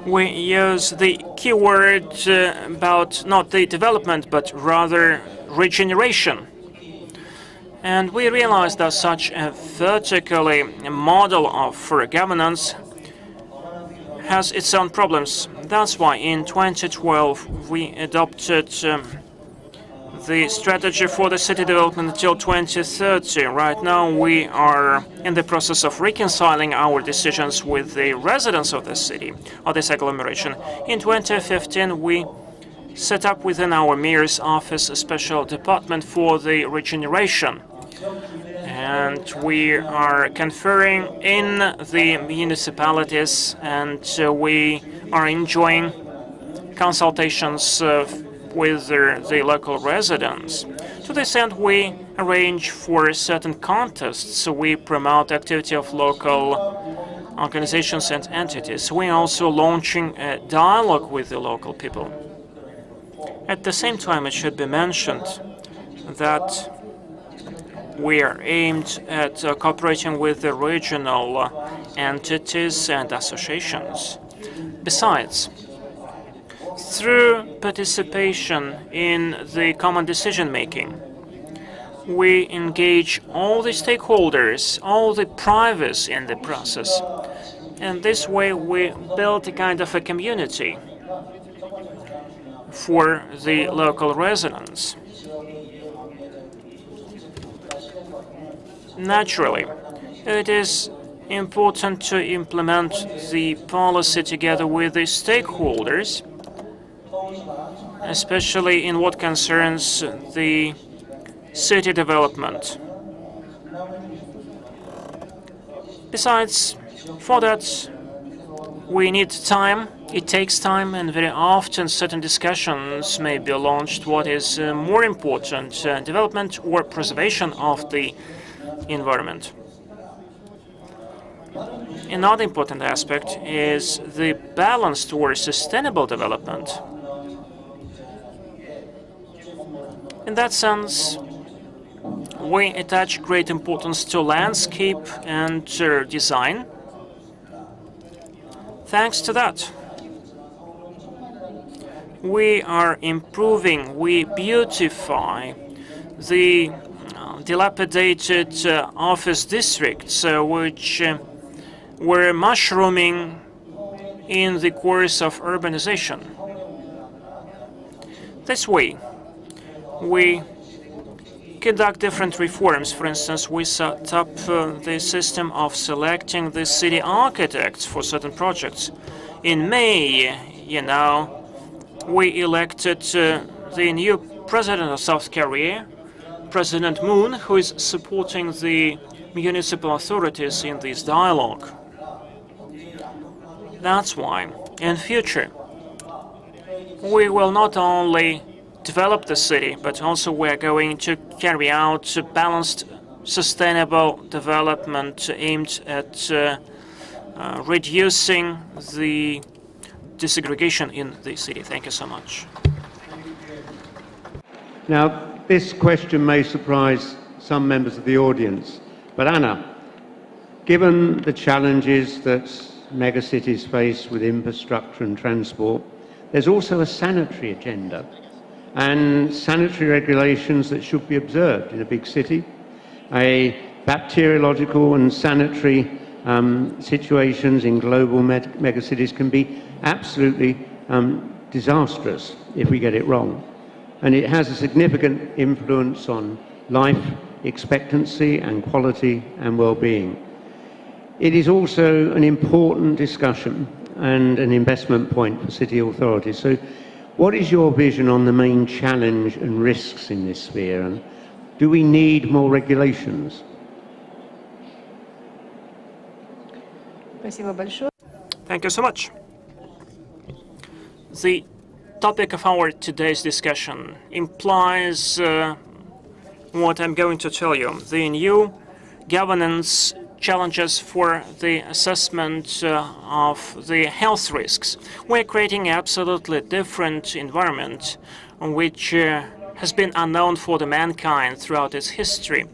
Speaker 5: we use the keyword about not the development, but rather regeneration. And we realized that such a vertically model of governance has its own problems. That's why in 2012 we adopted the strategy for the city development until 2030. Right now we are in the process of reconciling our decisions with the residents of the city, of this agglomeration. In 2015 we set up within our mayor's office a special department for the regeneration. And we are conferring in the municipalities, and we are enjoying consultations with the local residents. To this end, we arrange for certain contests. So we promote activity of local organizations and entities. We are also launching a dialogue with the local people. At the same time, it should be mentioned that we are aimed at cooperating with the regional entities and associations. Besides, through participation in the common decision-making, we engage all the stakeholders, all the privates in the process. And this way we build a kind of a community for the local residents. Naturally, it is important to implement the policy together with the stakeholders, especially in what concerns the city development. Besides, for that, we need time. It takes time, and very often certain discussions may be launched. What is more important, development or preservation of the environment? Another important aspect is the balance towards sustainable development. In that sense, we attach great importance to landscape and design. Thanks to that, we are improving, we beautify the dilapidated office districts which were mushrooming in the course of urbanization. This way, we conduct different reforms. For instance, we set up the system of selecting the city architects for certain projects. In May, we elected the new president of South Korea, President Moon, who is supporting the municipal authorities in this dialogue. That's why, in future, we will not only develop the city, but also we are going to carry out balanced, sustainable development aimed at reducing the desegregation in the city. Thank you so much.
Speaker 2: Now, this question may surprise some members of the audience, but Anna, given the challenges that megacities face with infrastructure and transport, there's also a sanitary agenda and sanitary regulations that should be observed in a big city. A bacteriological and sanitary situations in global megacities can be absolutely disastrous if we get it wrong. And it has a significant influence on life expectancy and quality and well-being. It is also an important discussion and an investment point for city authorities. So what is your vision on the main challenge and risks in this sphere? And do we need more regulations?
Speaker 5: Thank you so much. The topic of our today's discussion implies what I'm going to tell you. The new governance challenges for the assessment of the health risks. We're creating an absolutely different environment which has been unknown for the mankind throughout its history.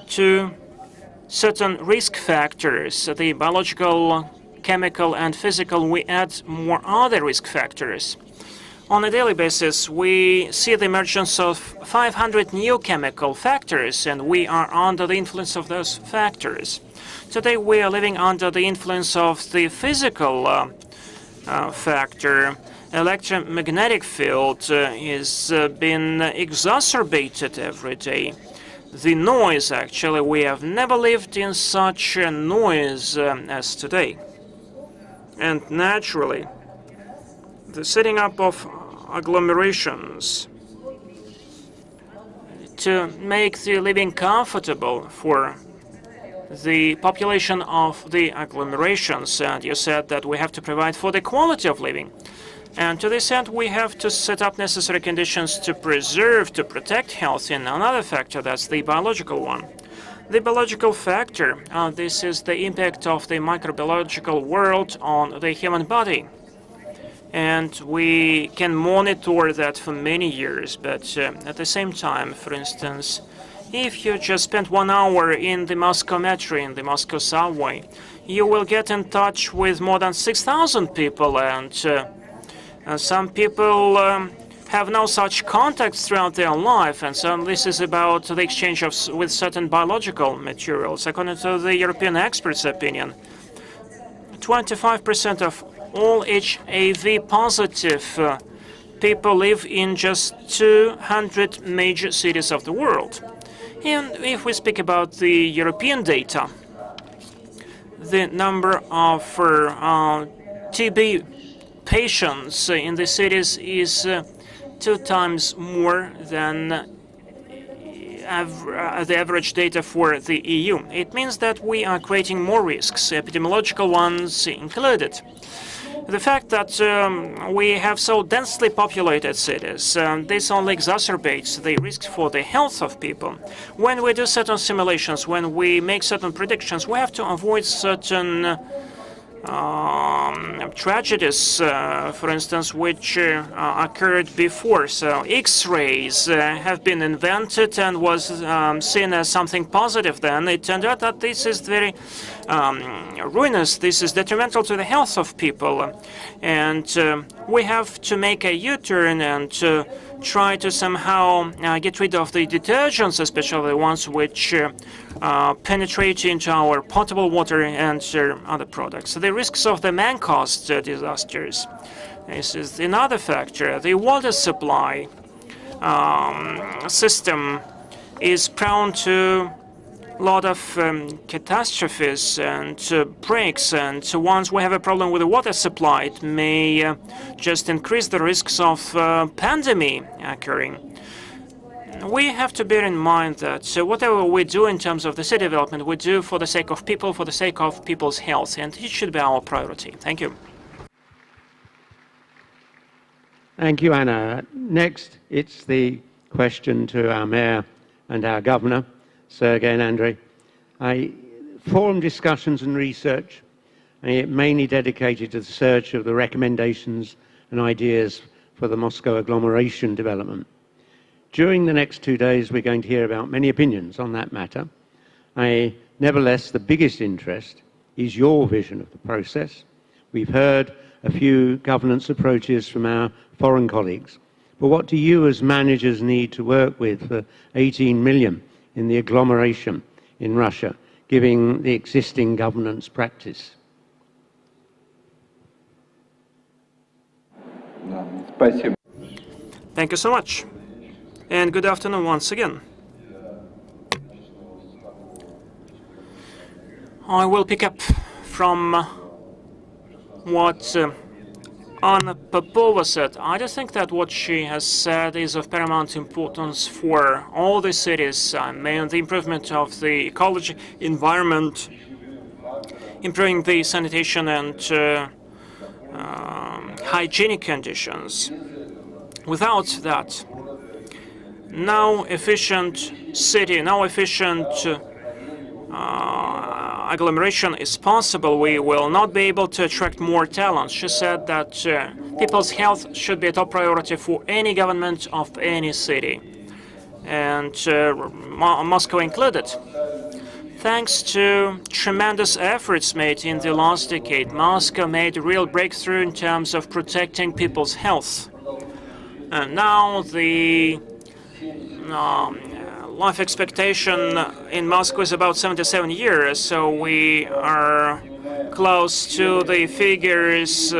Speaker 5: To certain risk factors, the biological, chemical and physical, we add more other risk factors. On a daily basis, we see the emergence of 500 new chemical factors, and we are under the influence of those factors. Today, we are living under the influence of the physical factor. Electromagnetic field is been exacerbated every day. The noise, actually, we have never lived in such a noise as today. And naturally, the setting up of agglomerations to make the living comfortable for the population of the agglomerations. And you said that we have to provide for the quality of living. And to this end, we have to set up necessary conditions to preserve, to protect health. And another factor, that's the biological one. The biological factor, this is the impact of the microbiological world on the human body. And we can monitor that for many years, but at the same time, for instance, If you just spend 1 hour in the Moscow metro, in the Moscow subway, you will get in touch with more than 6,000 people, and some people have no such contacts throughout their life, and so this is about the exchange with certain biological materials. According to the European experts' opinion, 25% of all HIV-positive people live in just 200 major cities of the world. And if we speak about the European data, the number of TB patients in the cities is 2 times more than the average data for the EU. It means that we are creating more risks, epidemiological ones included. The fact that we have so densely populated cities, this only exacerbates the risks for the health of people. When we do certain simulations, when we make certain predictions, we have to avoid certain tragedies, for instance, which occurred before. So X-rays have been invented and was seen as something positive then. It turned out that this is very ruinous. This is detrimental to the health of people. And we have to make a U-turn and try to somehow get rid of the detergents, especially the ones which penetrate into our potable water and other products. So the risks of the man-caused disasters. This is another factor. The water supply system is prone to a lot of catastrophes and breaks, and once we have a problem with the water supply, it may just increase the risks of pandemic occurring. We have to bear in mind that whatever we do in terms of the city development, we do for the sake of people, for the sake of people's health, and it should be our priority. Thank you.
Speaker 2: Thank you, Anna. Next, it's the question to our mayor and our governor, Sergei and Andrei. Forum discussions and research, mainly dedicated to the search of the recommendations and ideas for the Moscow agglomeration development. During the next 2 days, we're going to hear about many opinions on that matter. Nevertheless, the biggest interest is your vision of the process. We've heard a few governance approaches from our foreign colleagues. But what do you as managers need to work with for 18 million in the agglomeration in Russia, given the existing governance practice?
Speaker 5: Thank you so much. And good afternoon once again. I will pick up from what Anna Popova said. I just think that what she has said is of paramount importance for all the cities, and the improvement of the ecology, environment, improving the sanitation and hygienic conditions. Without that, no efficient city, no efficient agglomeration is possible. We will not be able to attract more talent. She said that people's health should be a top priority for any government of any city, and Moscow included. Thanks to tremendous efforts made in the last decade, Moscow made a real breakthrough in terms of protecting people's health. And now the life expectation in Moscow is about 77 years, so we are close to the figures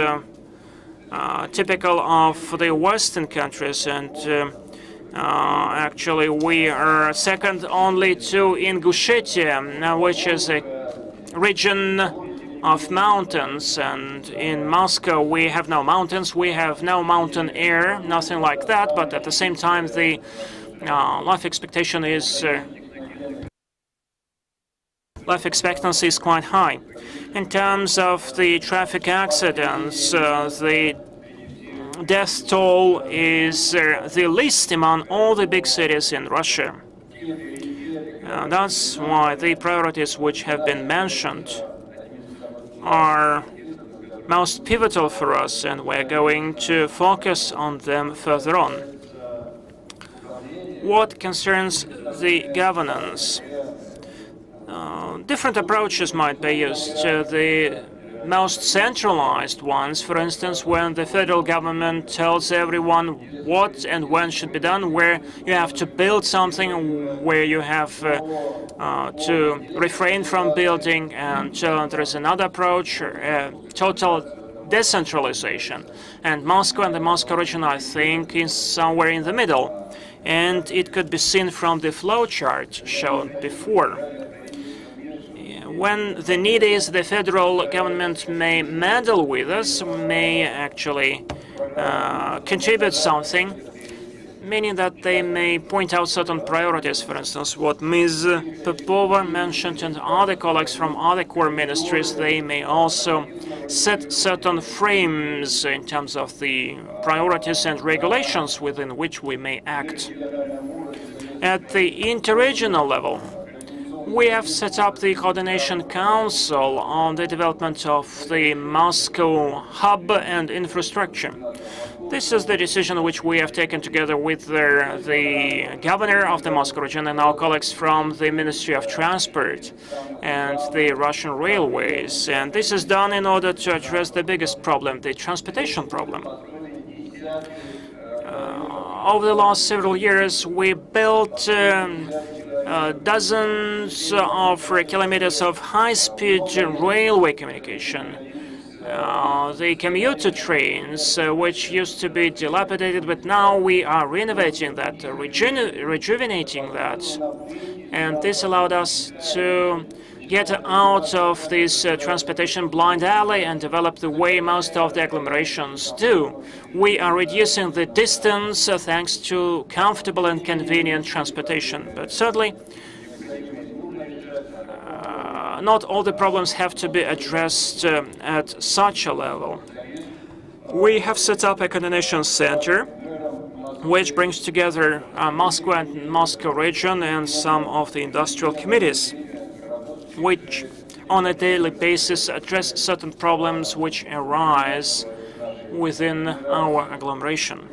Speaker 5: typical of the Western countries, and actually we are second only to Ingushetia, which is a region of mountains, and in Moscow we have no mountains, we have no mountain air, nothing like that, but at the same time the life expectancy is quite high. In terms of the traffic accidents, the death toll is the least among all the big cities in Russia. That's why the priorities which have been mentioned are most pivotal for us, and we're going to focus on them further on. What concerns the governance, different approaches might be used. The most centralized ones, for instance, when the federal government tells everyone what and when should be done, where you have to build something, where you have to refrain from building, and there is another approach, total decentralization. And Moscow and the Moscow region, I think, is somewhere in the middle. And it could be seen from the flow chart shown before. When the need is, the federal government may meddle with us, may actually contribute something, meaning that they may point out certain priorities. For instance, what Ms. Popova mentioned and other colleagues from other core ministries, they may also set certain frames in terms of the priorities and regulations within which we may act. At the interregional level, we have set up the Coordination Council on the development of the Moscow hub and infrastructure. This is the decision which we have taken together with the governor of the Moscow region and our colleagues from the Ministry of Transport and the Russian railways. And this is done in order to address the biggest problem, the transportation problem. Over the last several years, we built dozens of kilometers of high-speed railway communication. The commuter trains, which used to be dilapidated, but now we are renovating that, rejuvenating that. And this allowed us to get out of this transportation blind alley and develop the way most of the agglomerations do. We are reducing the distance thanks to comfortable and convenient transportation. But certainly, not all the problems have to be addressed at such a level. We have set up a coordination center which brings together Moscow and Moscow region and some of the industrial committees, which on a daily basis address certain problems which arise within our agglomeration.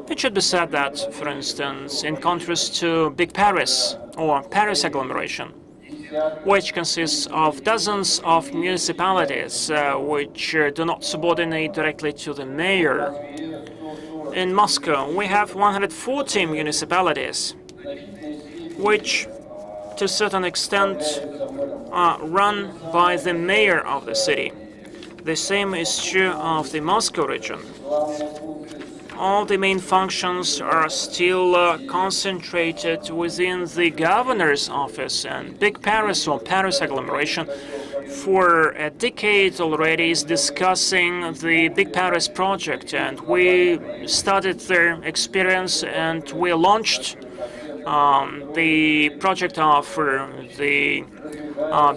Speaker 5: It should be said that, for instance, in contrast to Big Paris or Paris agglomeration, which consists of dozens of municipalities which do not subordinate directly to the mayor. In Moscow, we have 140 municipalities, which to a certain extent are run by the mayor of the city. The same is true of the Moscow region. All the main functions are still concentrated within the governor's office, and Big Paris or Paris agglomeration for a decade already is discussing the Big Paris project, and we studied their experience and we launched the project of the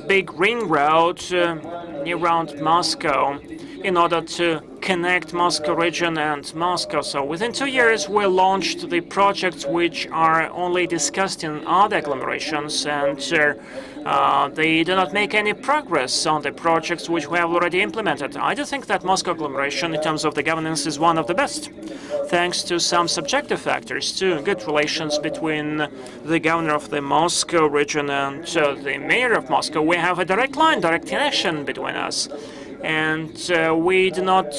Speaker 5: big ring road around Moscow in order to connect Moscow region and Moscow. So within 2 years, we launched the projects which are only discussed in other agglomerations, and they do not make any progress on the projects which we have already implemented. I do think that Moscow agglomeration, in terms of the governance, is one of the best, thanks to some subjective factors, too. Good relations between the governor of the Moscow region and the mayor of Moscow. We have a direct line, direct connection between us. And we do not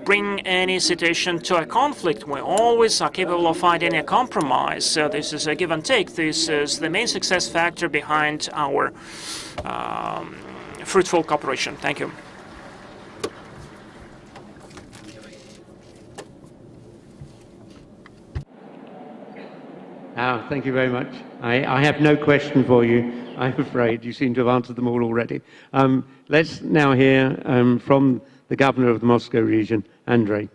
Speaker 5: bring any situation to a conflict. We always are capable of finding a compromise. This is a give and take. This is the main success factor behind our fruitful cooperation. Thank you.
Speaker 2: Thank you very much. I have no question for you, I'm afraid. You seem to have answered them all already. Let's now hear from the governor of the Moscow region, Andrei.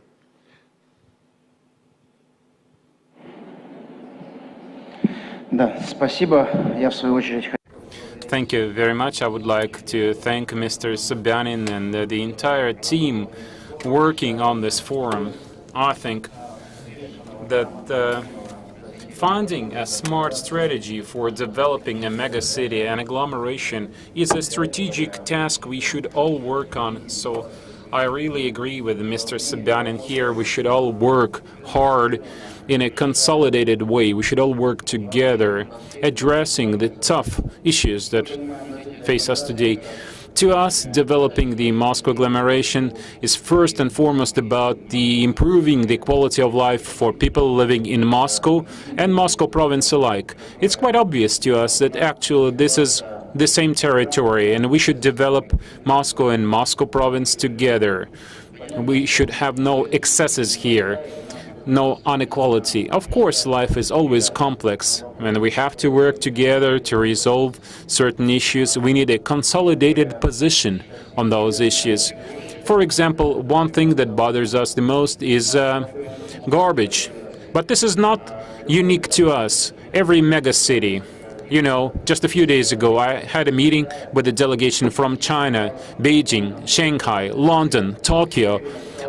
Speaker 3: Thank you very much. I would like to thank Mr. Sobyanin and the entire team working on this forum. I think that finding a smart strategy for developing a megacity and agglomeration is a strategic task we should all work on. So I really agree with Mr. Sobyanin here. We should all work hard in a consolidated way. We should all work together, addressing the tough issues that face us today. To us, developing the Moscow agglomeration is first and foremost about improving the quality of life for people living in Moscow and Moscow province alike. It's quite obvious to us that actually this is the same territory, and we should develop Moscow and Moscow province together. We should have no excesses here, no inequality. Of course, life is always complex, and we have to work together to resolve certain issues. We need a consolidated position on those issues. For example, one thing that bothers us the most is garbage. But this is not unique to us. Every megacity, you know, just a few days ago, I had a meeting with a delegation from China, Beijing, Shanghai, London, Tokyo.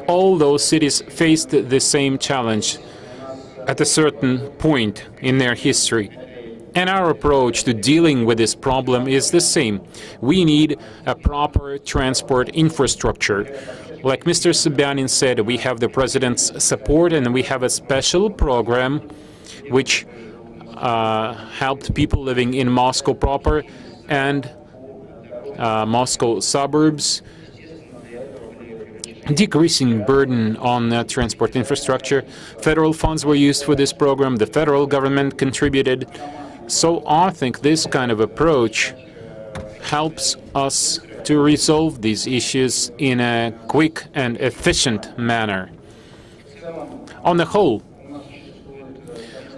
Speaker 3: All those cities faced the same challenge at a certain point in their history. And our approach to dealing with this problem is the same. We need a proper transport infrastructure. Like Mr. Sobyanin said, we have the President's support, and we have a special program which helped people living in Moscow proper and Moscow suburbs, decreasing burden on transport infrastructure. Federal funds were used for this program. The federal government contributed. So I think this kind of approach helps us to resolve these issues in a quick and efficient manner. On the whole,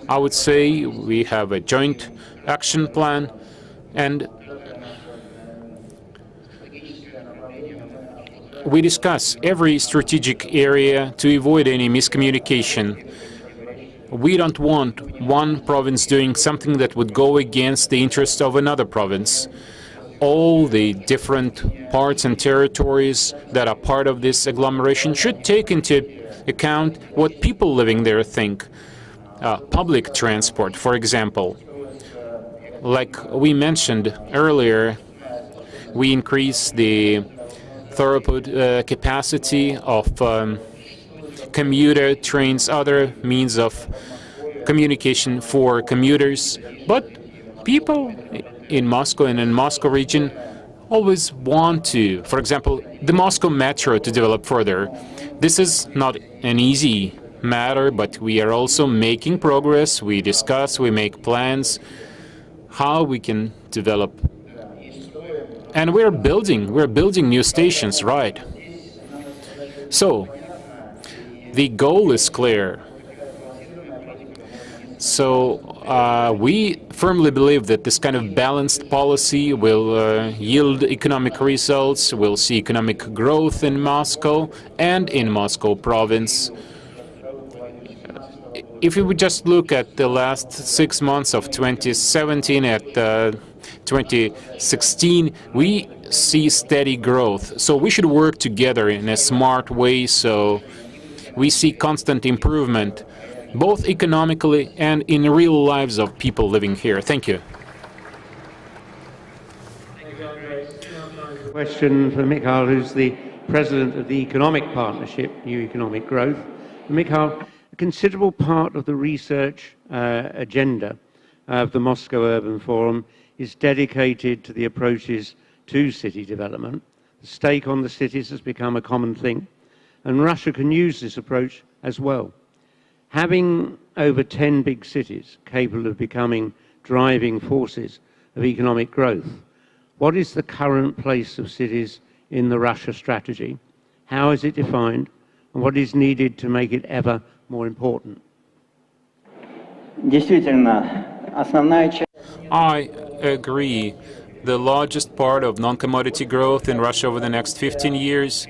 Speaker 3: I would say we have a joint action plan, and we discuss every strategic area to avoid any miscommunication. We don't want one province doing something that would go against the interests of another province. All the different parts and territories that are part of this agglomeration should take into account what people living there think. Public transport, for example. Like we mentioned earlier, we increase the throughput capacity of commuter trains, other means of communication for commuters. But people in Moscow and in Moscow region always want to, for example, the Moscow metro to develop further. This is not an easy matter, but we are also making progress. We discuss, we make plans how we can develop. And we're building new stations, right? So the goal is clear. So we firmly believe that this kind of balanced policy will yield economic results. We'll see economic growth in Moscow and in Moscow province. If we would just look at the last 6 months of 2017 at 2016, we see steady growth. So we should work together in a smart way, so we see constant improvement, both economically and in real lives of people living here. Thank you.
Speaker 2: Question for Mikhail, who's the president of the Economic Partnership, New Economic Growth. Mikhail, a considerable part of the research agenda of the Moscow Urban Forum is dedicated to the approaches to city development. The stake on the cities has become a common thing, and Russia can use this approach as well. Having over 10 big cities capable of becoming driving forces of economic growth, what is the current place of cities in the Russia strategy? How is it defined, and what is needed to make it ever more important?
Speaker 3: I agree. The largest part of non-commodity growth in Russia over the next 15 years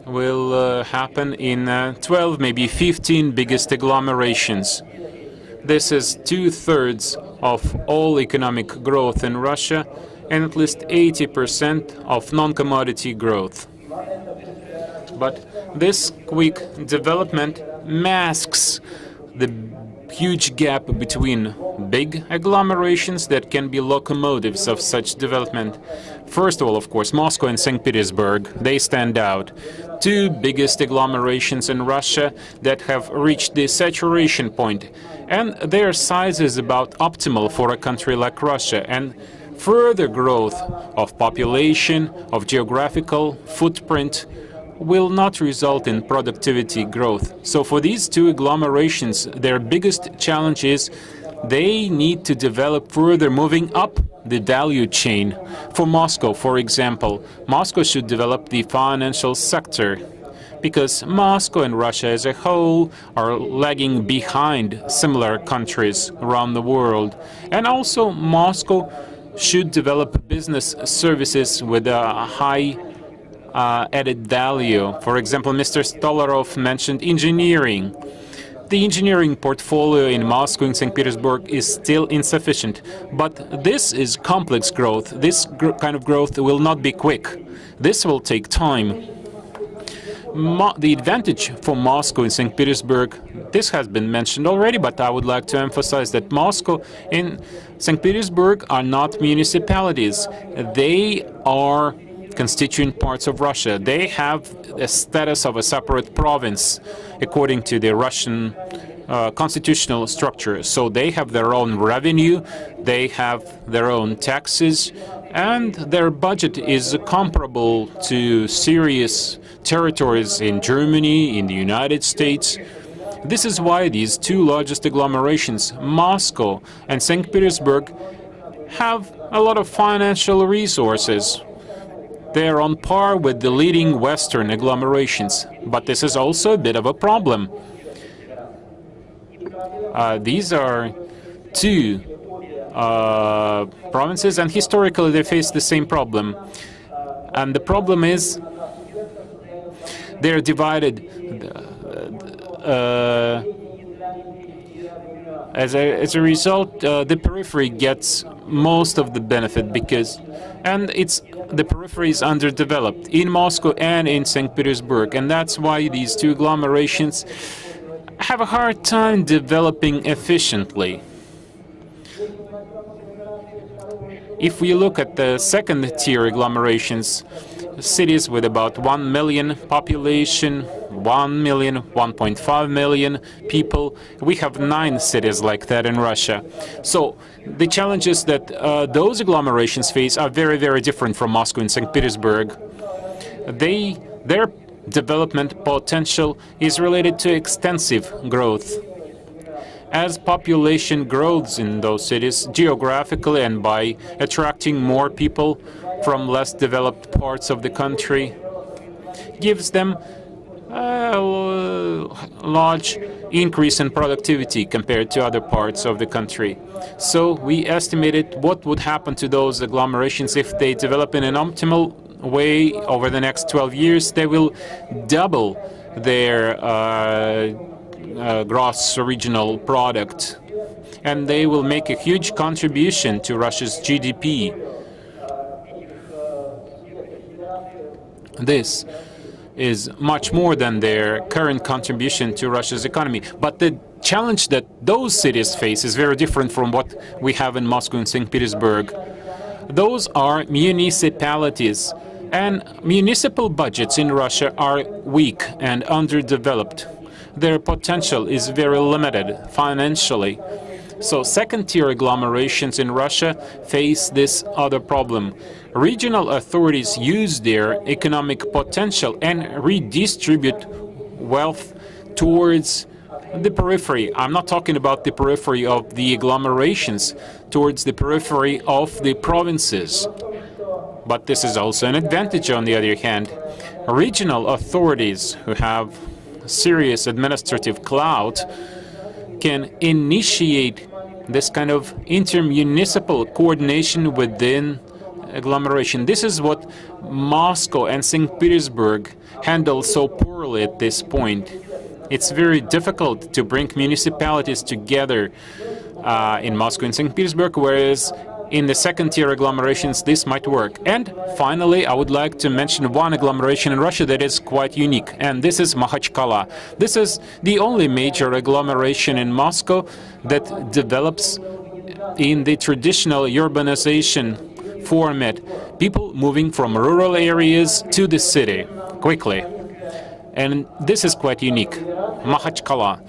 Speaker 3: will happen in 12, maybe 15 biggest agglomerations. This is 2/3 of all economic growth in Russia and at least 80% of non-commodity growth. But this quick development masks the huge gap between big agglomerations that can be locomotives of such development. First of all, of course, Moscow and St. Petersburg, they stand out. Two biggest agglomerations in Russia that have reached the saturation point, and their size is about optimal for a country like Russia. And further growth of population, of geographical footprint, will not result in productivity growth. So for these two agglomerations, their biggest challenge is they need to develop further, moving up the value chain. For Moscow, for example, Moscow should develop the financial sector, because Moscow and Russia as a whole are lagging behind similar countries around the world. And also Moscow should develop business services with a high added value. For example, Mr. Stolarov mentioned engineering. The engineering portfolio in Moscow and St. Petersburg is still insufficient, but this is complex growth. This kind of growth will not be quick. This will take time. The advantage for Moscow and St. Petersburg, this has been mentioned already, but I would like to emphasize that Moscow and St. Petersburg are not municipalities. They are constituent parts of Russia. They have a status of a separate province according to the Russian constitutional structure. So they have their own revenue, they have their own taxes, and their budget is comparable to serious territories in Germany, in the United States. This is why these two largest agglomerations, Moscow and St. Petersburg, have a lot of financial resources. They are on par with the leading Western agglomerations, but this is also a bit of a problem. These are two provinces, and historically they face the same problem. And the problem is they're divided. As a result, the periphery gets most of the benefit and the periphery is underdeveloped in Moscow and in St. Petersburg, and that's why these two agglomerations have a hard time developing efficiently. If we look at the second-tier agglomerations, cities with about 1 million population, 1 million, 1.5 million people, we have 9 cities like that in Russia. So the challenges that those agglomerations face are very, very different from Moscow and St. Petersburg. Their development potential is related to extensive growth. As population grows in those cities geographically and by attracting more people from less developed parts of the country, gives them a large increase in productivity compared to other parts of the country. So we estimated what would happen to those agglomerations if they develop in an optimal way over the next 12 years. They will double their gross regional product, and they will make a huge contribution to Russia's GDP. This is much more than their current contribution to Russia's economy. But the challenge that those cities face is very different from what we have in Moscow and St. Petersburg. Those are municipalities, and municipal budgets in Russia are weak and underdeveloped. Their potential is very limited financially. So second-tier agglomerations in Russia face this other problem. Regional authorities use their economic potential and redistribute wealth towards the periphery. I'm not talking about the periphery of the agglomerations, towards the periphery of the provinces. But this is also an advantage on the other hand. Regional authorities who have serious administrative clout can initiate this kind of intermunicipal coordination within agglomeration. This is what Moscow and St. Petersburg handle so poorly at this point. It's very difficult to bring municipalities together in Moscow and St. Petersburg, whereas in the second-tier agglomerations, this might work. And finally, I would like to mention one agglomeration in Russia that is quite unique, and this is Makhachkala. This is the only major agglomeration in Moscow that develops in the traditional urbanization format, people moving from rural areas to the city quickly. And this is quite unique. Makhachkala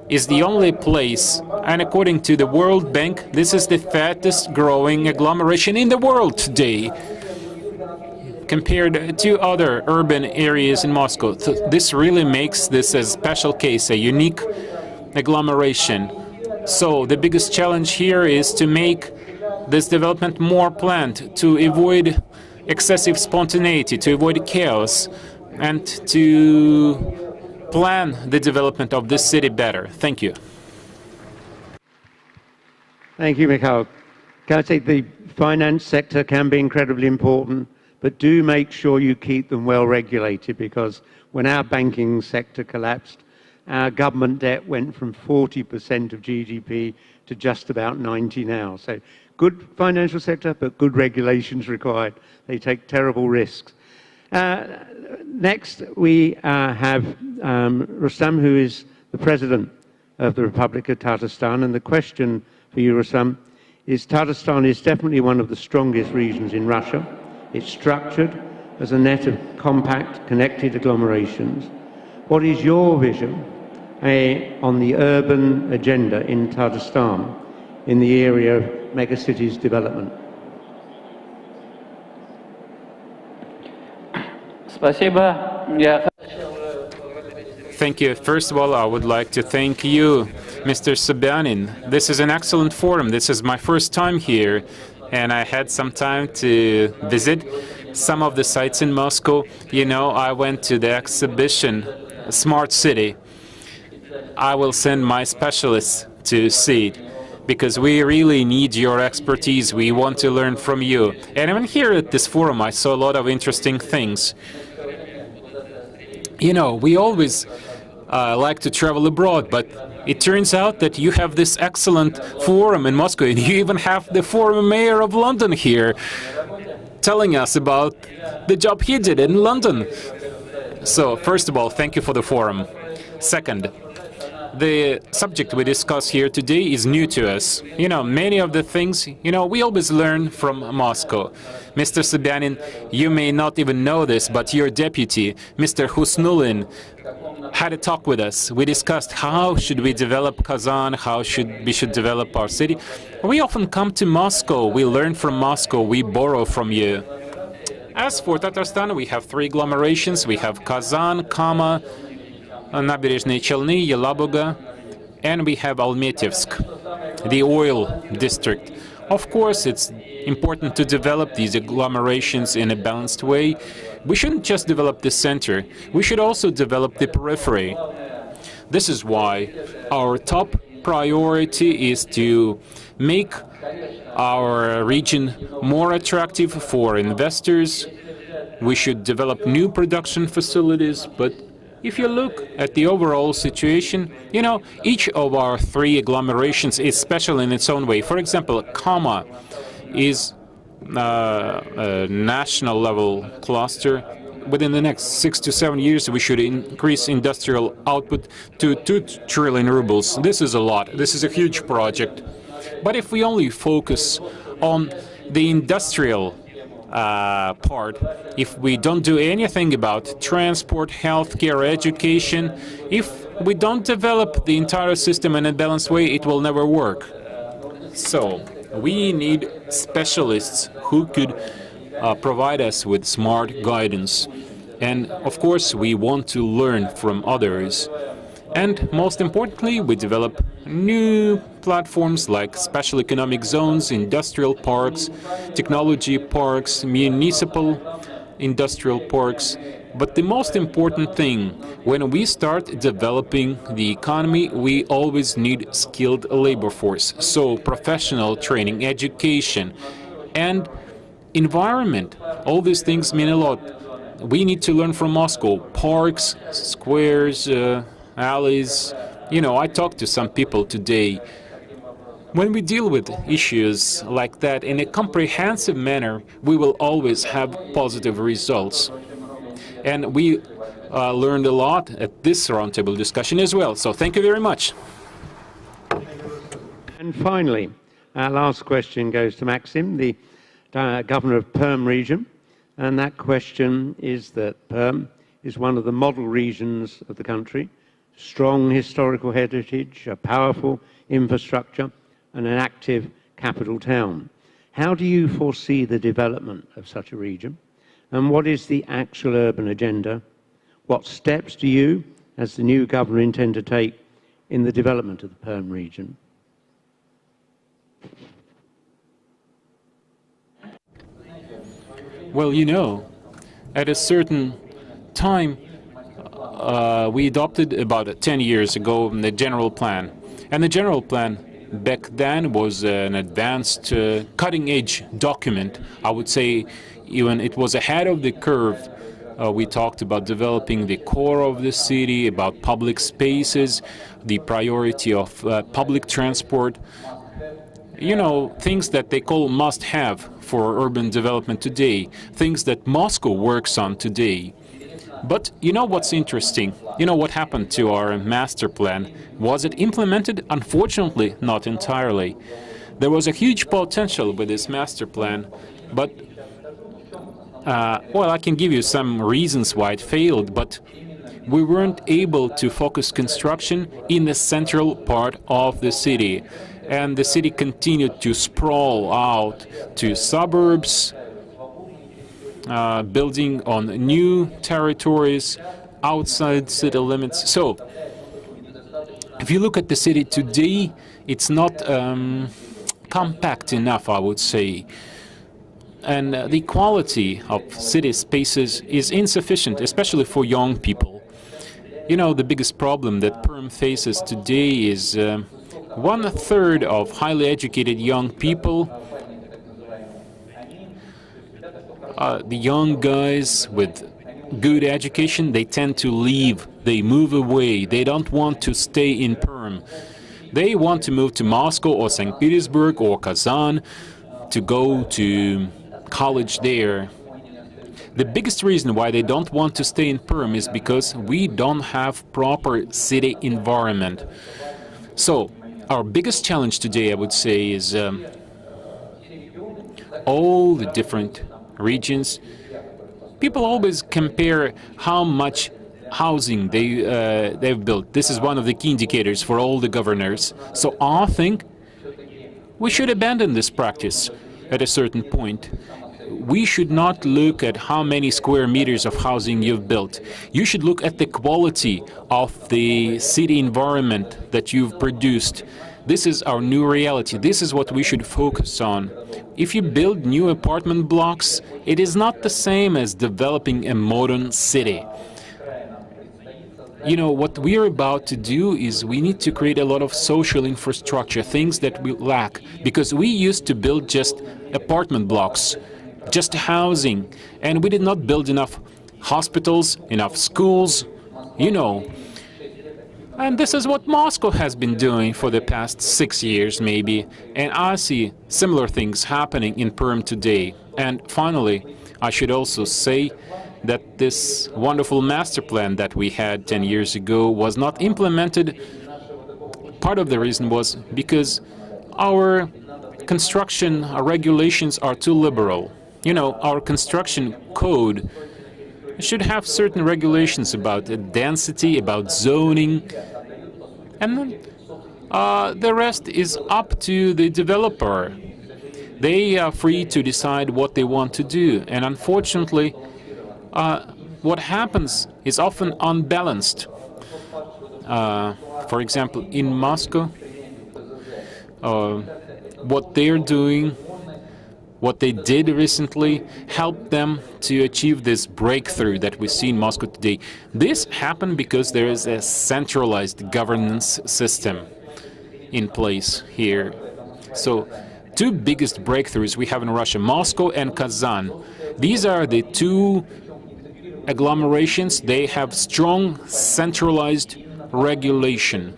Speaker 3: is the only place, and according to the World Bank, this is the fastest growing agglomeration in the world today, compared to other urban areas in Moscow. So this really makes this a special case, a unique agglomeration. So the biggest challenge here is to make this development more planned, to avoid excessive spontaneity, to avoid chaos, and to plan the development of this city better. Thank you.
Speaker 2: Thank you, Mikhail. Can I say the finance sector can be incredibly important, but do make sure you keep them well regulated, because when our banking sector collapsed, our government debt went from 40% of GDP to just about 90 now. So good financial sector, but good regulations required. They take terrible risks. Next, we have Rustam, who is the President of the Republic of Tatarstan. And the question for you, Rustam, is Tatarstan is definitely one of the strongest regions in Russia. It's structured as a net of compact, connected agglomerations. What is your vision on the urban agenda in Tatarstan in the area of megacities development?
Speaker 3: Thank you. First of all, I would like to thank you, Mr. Sobyanin. This is an excellent forum. This is my first time here, and I had some time to visit some of the sites in Moscow. You know, I went to the exhibition, Smart City. I will send my specialists to see it, because we really need your expertise. We want to learn from you. And even here at this forum, I saw a lot of interesting things. You know, we always like to travel abroad, but it turns out that you have this excellent forum in Moscow, and you even have the former mayor of London here telling us about the job he did in London. So, first of all, thank you for the forum. Second, the subject we discuss here today is new to us. You know, many of the things, you know, we always learn from Moscow. Mr. Sobyanin, you may not even know this, but your deputy, Mr. Husnulin, had a talk with us. We discussed how should we develop Kazan, how we should develop our city. We often come to Moscow, we learn from Moscow, we borrow from you. As for Tatarstan, we have 3 agglomerations. We have Kazan, Kama, Naberezhnye Chelny, Yelabuga, and we have Almetevsk, the oil district. Of course, it's important to develop these agglomerations in a balanced way. We shouldn't just develop the center, we should also develop the periphery. This is why our top priority is to make our region more attractive for investors. We should develop new production facilities, but if you look at the overall situation, you know, each of our 3 agglomerations is special in its own way. For example, Kama is a national level cluster. Within the next 6 to 7 years, we should increase industrial output to 2 trillion rubles. This is a lot. This is a huge project. But if we only focus on the industrial part, if we don't do anything about transport, healthcare, education, if we don't develop the entire system in a balanced way, it will never work. So we need specialists who could provide us with smart guidance. And of course, we want to learn from others. And most importantly, we develop new platforms like special economic zones, industrial parks, technology parks, municipal industrial parks. But the most important thing, when we start developing the economy, we always need skilled labor force. So professional training, education, and environment. All these things mean a lot. We need to learn from Moscow. Parks, squares, alleys. You know, I talked to some people today. When we deal with issues like that in a comprehensive manner, we will always have positive results. And we learned a lot at this roundtable discussion as well. So thank you very much.
Speaker 2: And finally, our last question goes to Maxim, the Governor of Perm region. And that question is that Perm is one of the model regions of the country, strong historical heritage, a powerful infrastructure, and an active capital town. How do you foresee the development of such a region? And what is the actual urban agenda? What steps do you, as the new governor, intend to take in the development of the Perm region?
Speaker 3: Well, you know, at a certain time, we adopted about 10 years ago the general plan. And the general plan back then was an advanced, cutting-edge document. I would say even it was ahead of the curve. We talked about developing the core of the city, about public spaces, the priority of public transport. You know, things that they call must-have for urban development today, things that Moscow works on today. But you know what's interesting? You know what happened to our master plan? Was it implemented? Unfortunately, not entirely. There was a huge potential with this master plan, but, well, I can give you some reasons why it failed, but we weren't able to focus construction in the central part of the city. And the city continued to sprawl out to suburbs, building on new territories outside city limits. So, if you look at the city today, it's not compact enough, I would say. And the quality of city spaces is insufficient, especially for young people. You know, the biggest problem that Perm faces today is 1/3 of highly educated young people, the young guys with good education, they tend to leave, they move away, they don't want to stay in Perm. They want to move to Moscow or St. Petersburg or Kazan to go to college there. The biggest reason why they don't want to stay in Perm is because we don't have proper city environment. So, our biggest challenge today, I would say, is all the different regions. People always compare how much housing they've built. This is one of the key indicators for all the governors. So I think we should abandon this practice at a certain point. We should not look at how many square meters of housing you've built. You should look at the quality of the city environment that you've produced. This is our new reality. This is what we should focus on. If you build new apartment blocks, it is not the same as developing a modern city. You know, what we are about to do is we need to create a lot of social infrastructure, things that we lack, because we used to build just apartment blocks, just housing, and we did not build enough hospitals, enough schools, you know. And this is what Moscow has been doing for the past 6 years, maybe, and I see similar things happening in Perm today. And finally, I should also say that this wonderful master plan that we had 10 years ago was not implemented. Part of the reason was because our construction regulations are too liberal. You know, our construction code should have certain regulations about density, about zoning, and then the rest is up to the developer. They are free to decide what they want to do, and unfortunately, what happens is often unbalanced. For example, in Moscow, what they're doing, what they did recently, helped them to achieve this breakthrough that we see in Moscow today. This happened because there is a centralized governance system in place here. So, two biggest breakthroughs we have in Russia, Moscow and Kazan. These are the two agglomerations. They have strong centralized regulation.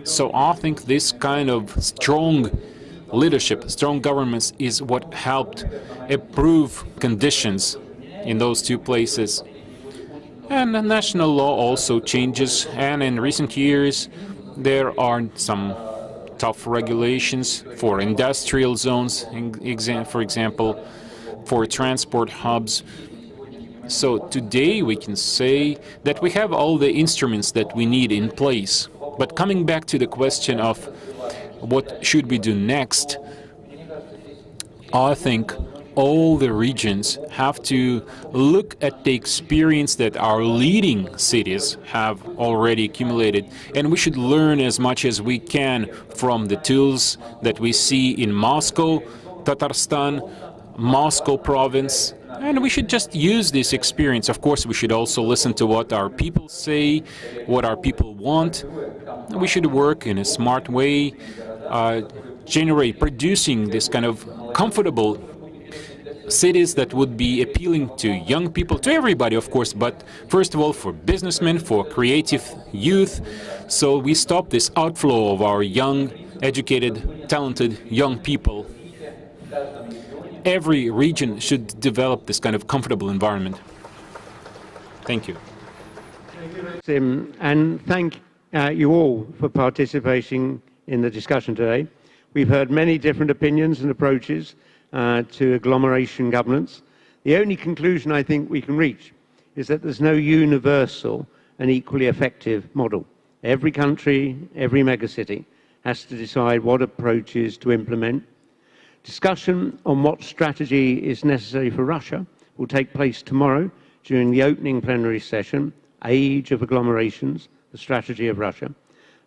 Speaker 3: So I think this kind of strong leadership, strong governments is what helped improve conditions in those two places. And the national law also changes, and in recent years there are some tough regulations for industrial zones, for example, for transport hubs. So today we can say that we have all the instruments that we need in place. But coming back to the question of what should we do next, I think all the regions have to look at the experience that our leading cities have already accumulated, and we should learn as much as we can from the tools that we see in Moscow, Tatarstan, Moscow province, and we should just use this experience. Of course, we should also listen to what our people say, what our people want. We should work in a smart way, producing this kind of comfortable cities that would be appealing to young people, to everybody, of course, but first of all for businessmen, for creative youth, so we stop this outflow of our young, educated, talented young people. Every region should develop this kind of comfortable environment. Thank you.
Speaker 2: Sim, and thank you all for participating in the discussion today. We've heard many different opinions and approaches to agglomeration governance. The only conclusion I think we can reach is that there's no universal and equally effective model. Every country, every megacity has to decide what approaches to implement. Discussion on what strategy is necessary for Russia will take place tomorrow during the opening plenary session, Age of Agglomerations, the Strategy of Russia.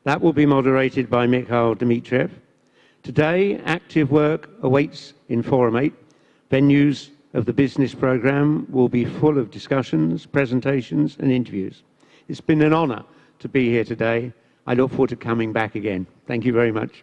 Speaker 2: That will be moderated by Mikhail Dmitriev. Today, active work awaits in Forum 8. Venues of the business program will be full of discussions, presentations, and interviews. It's been an honor to be here today. I look forward to coming back again. Thank you very much.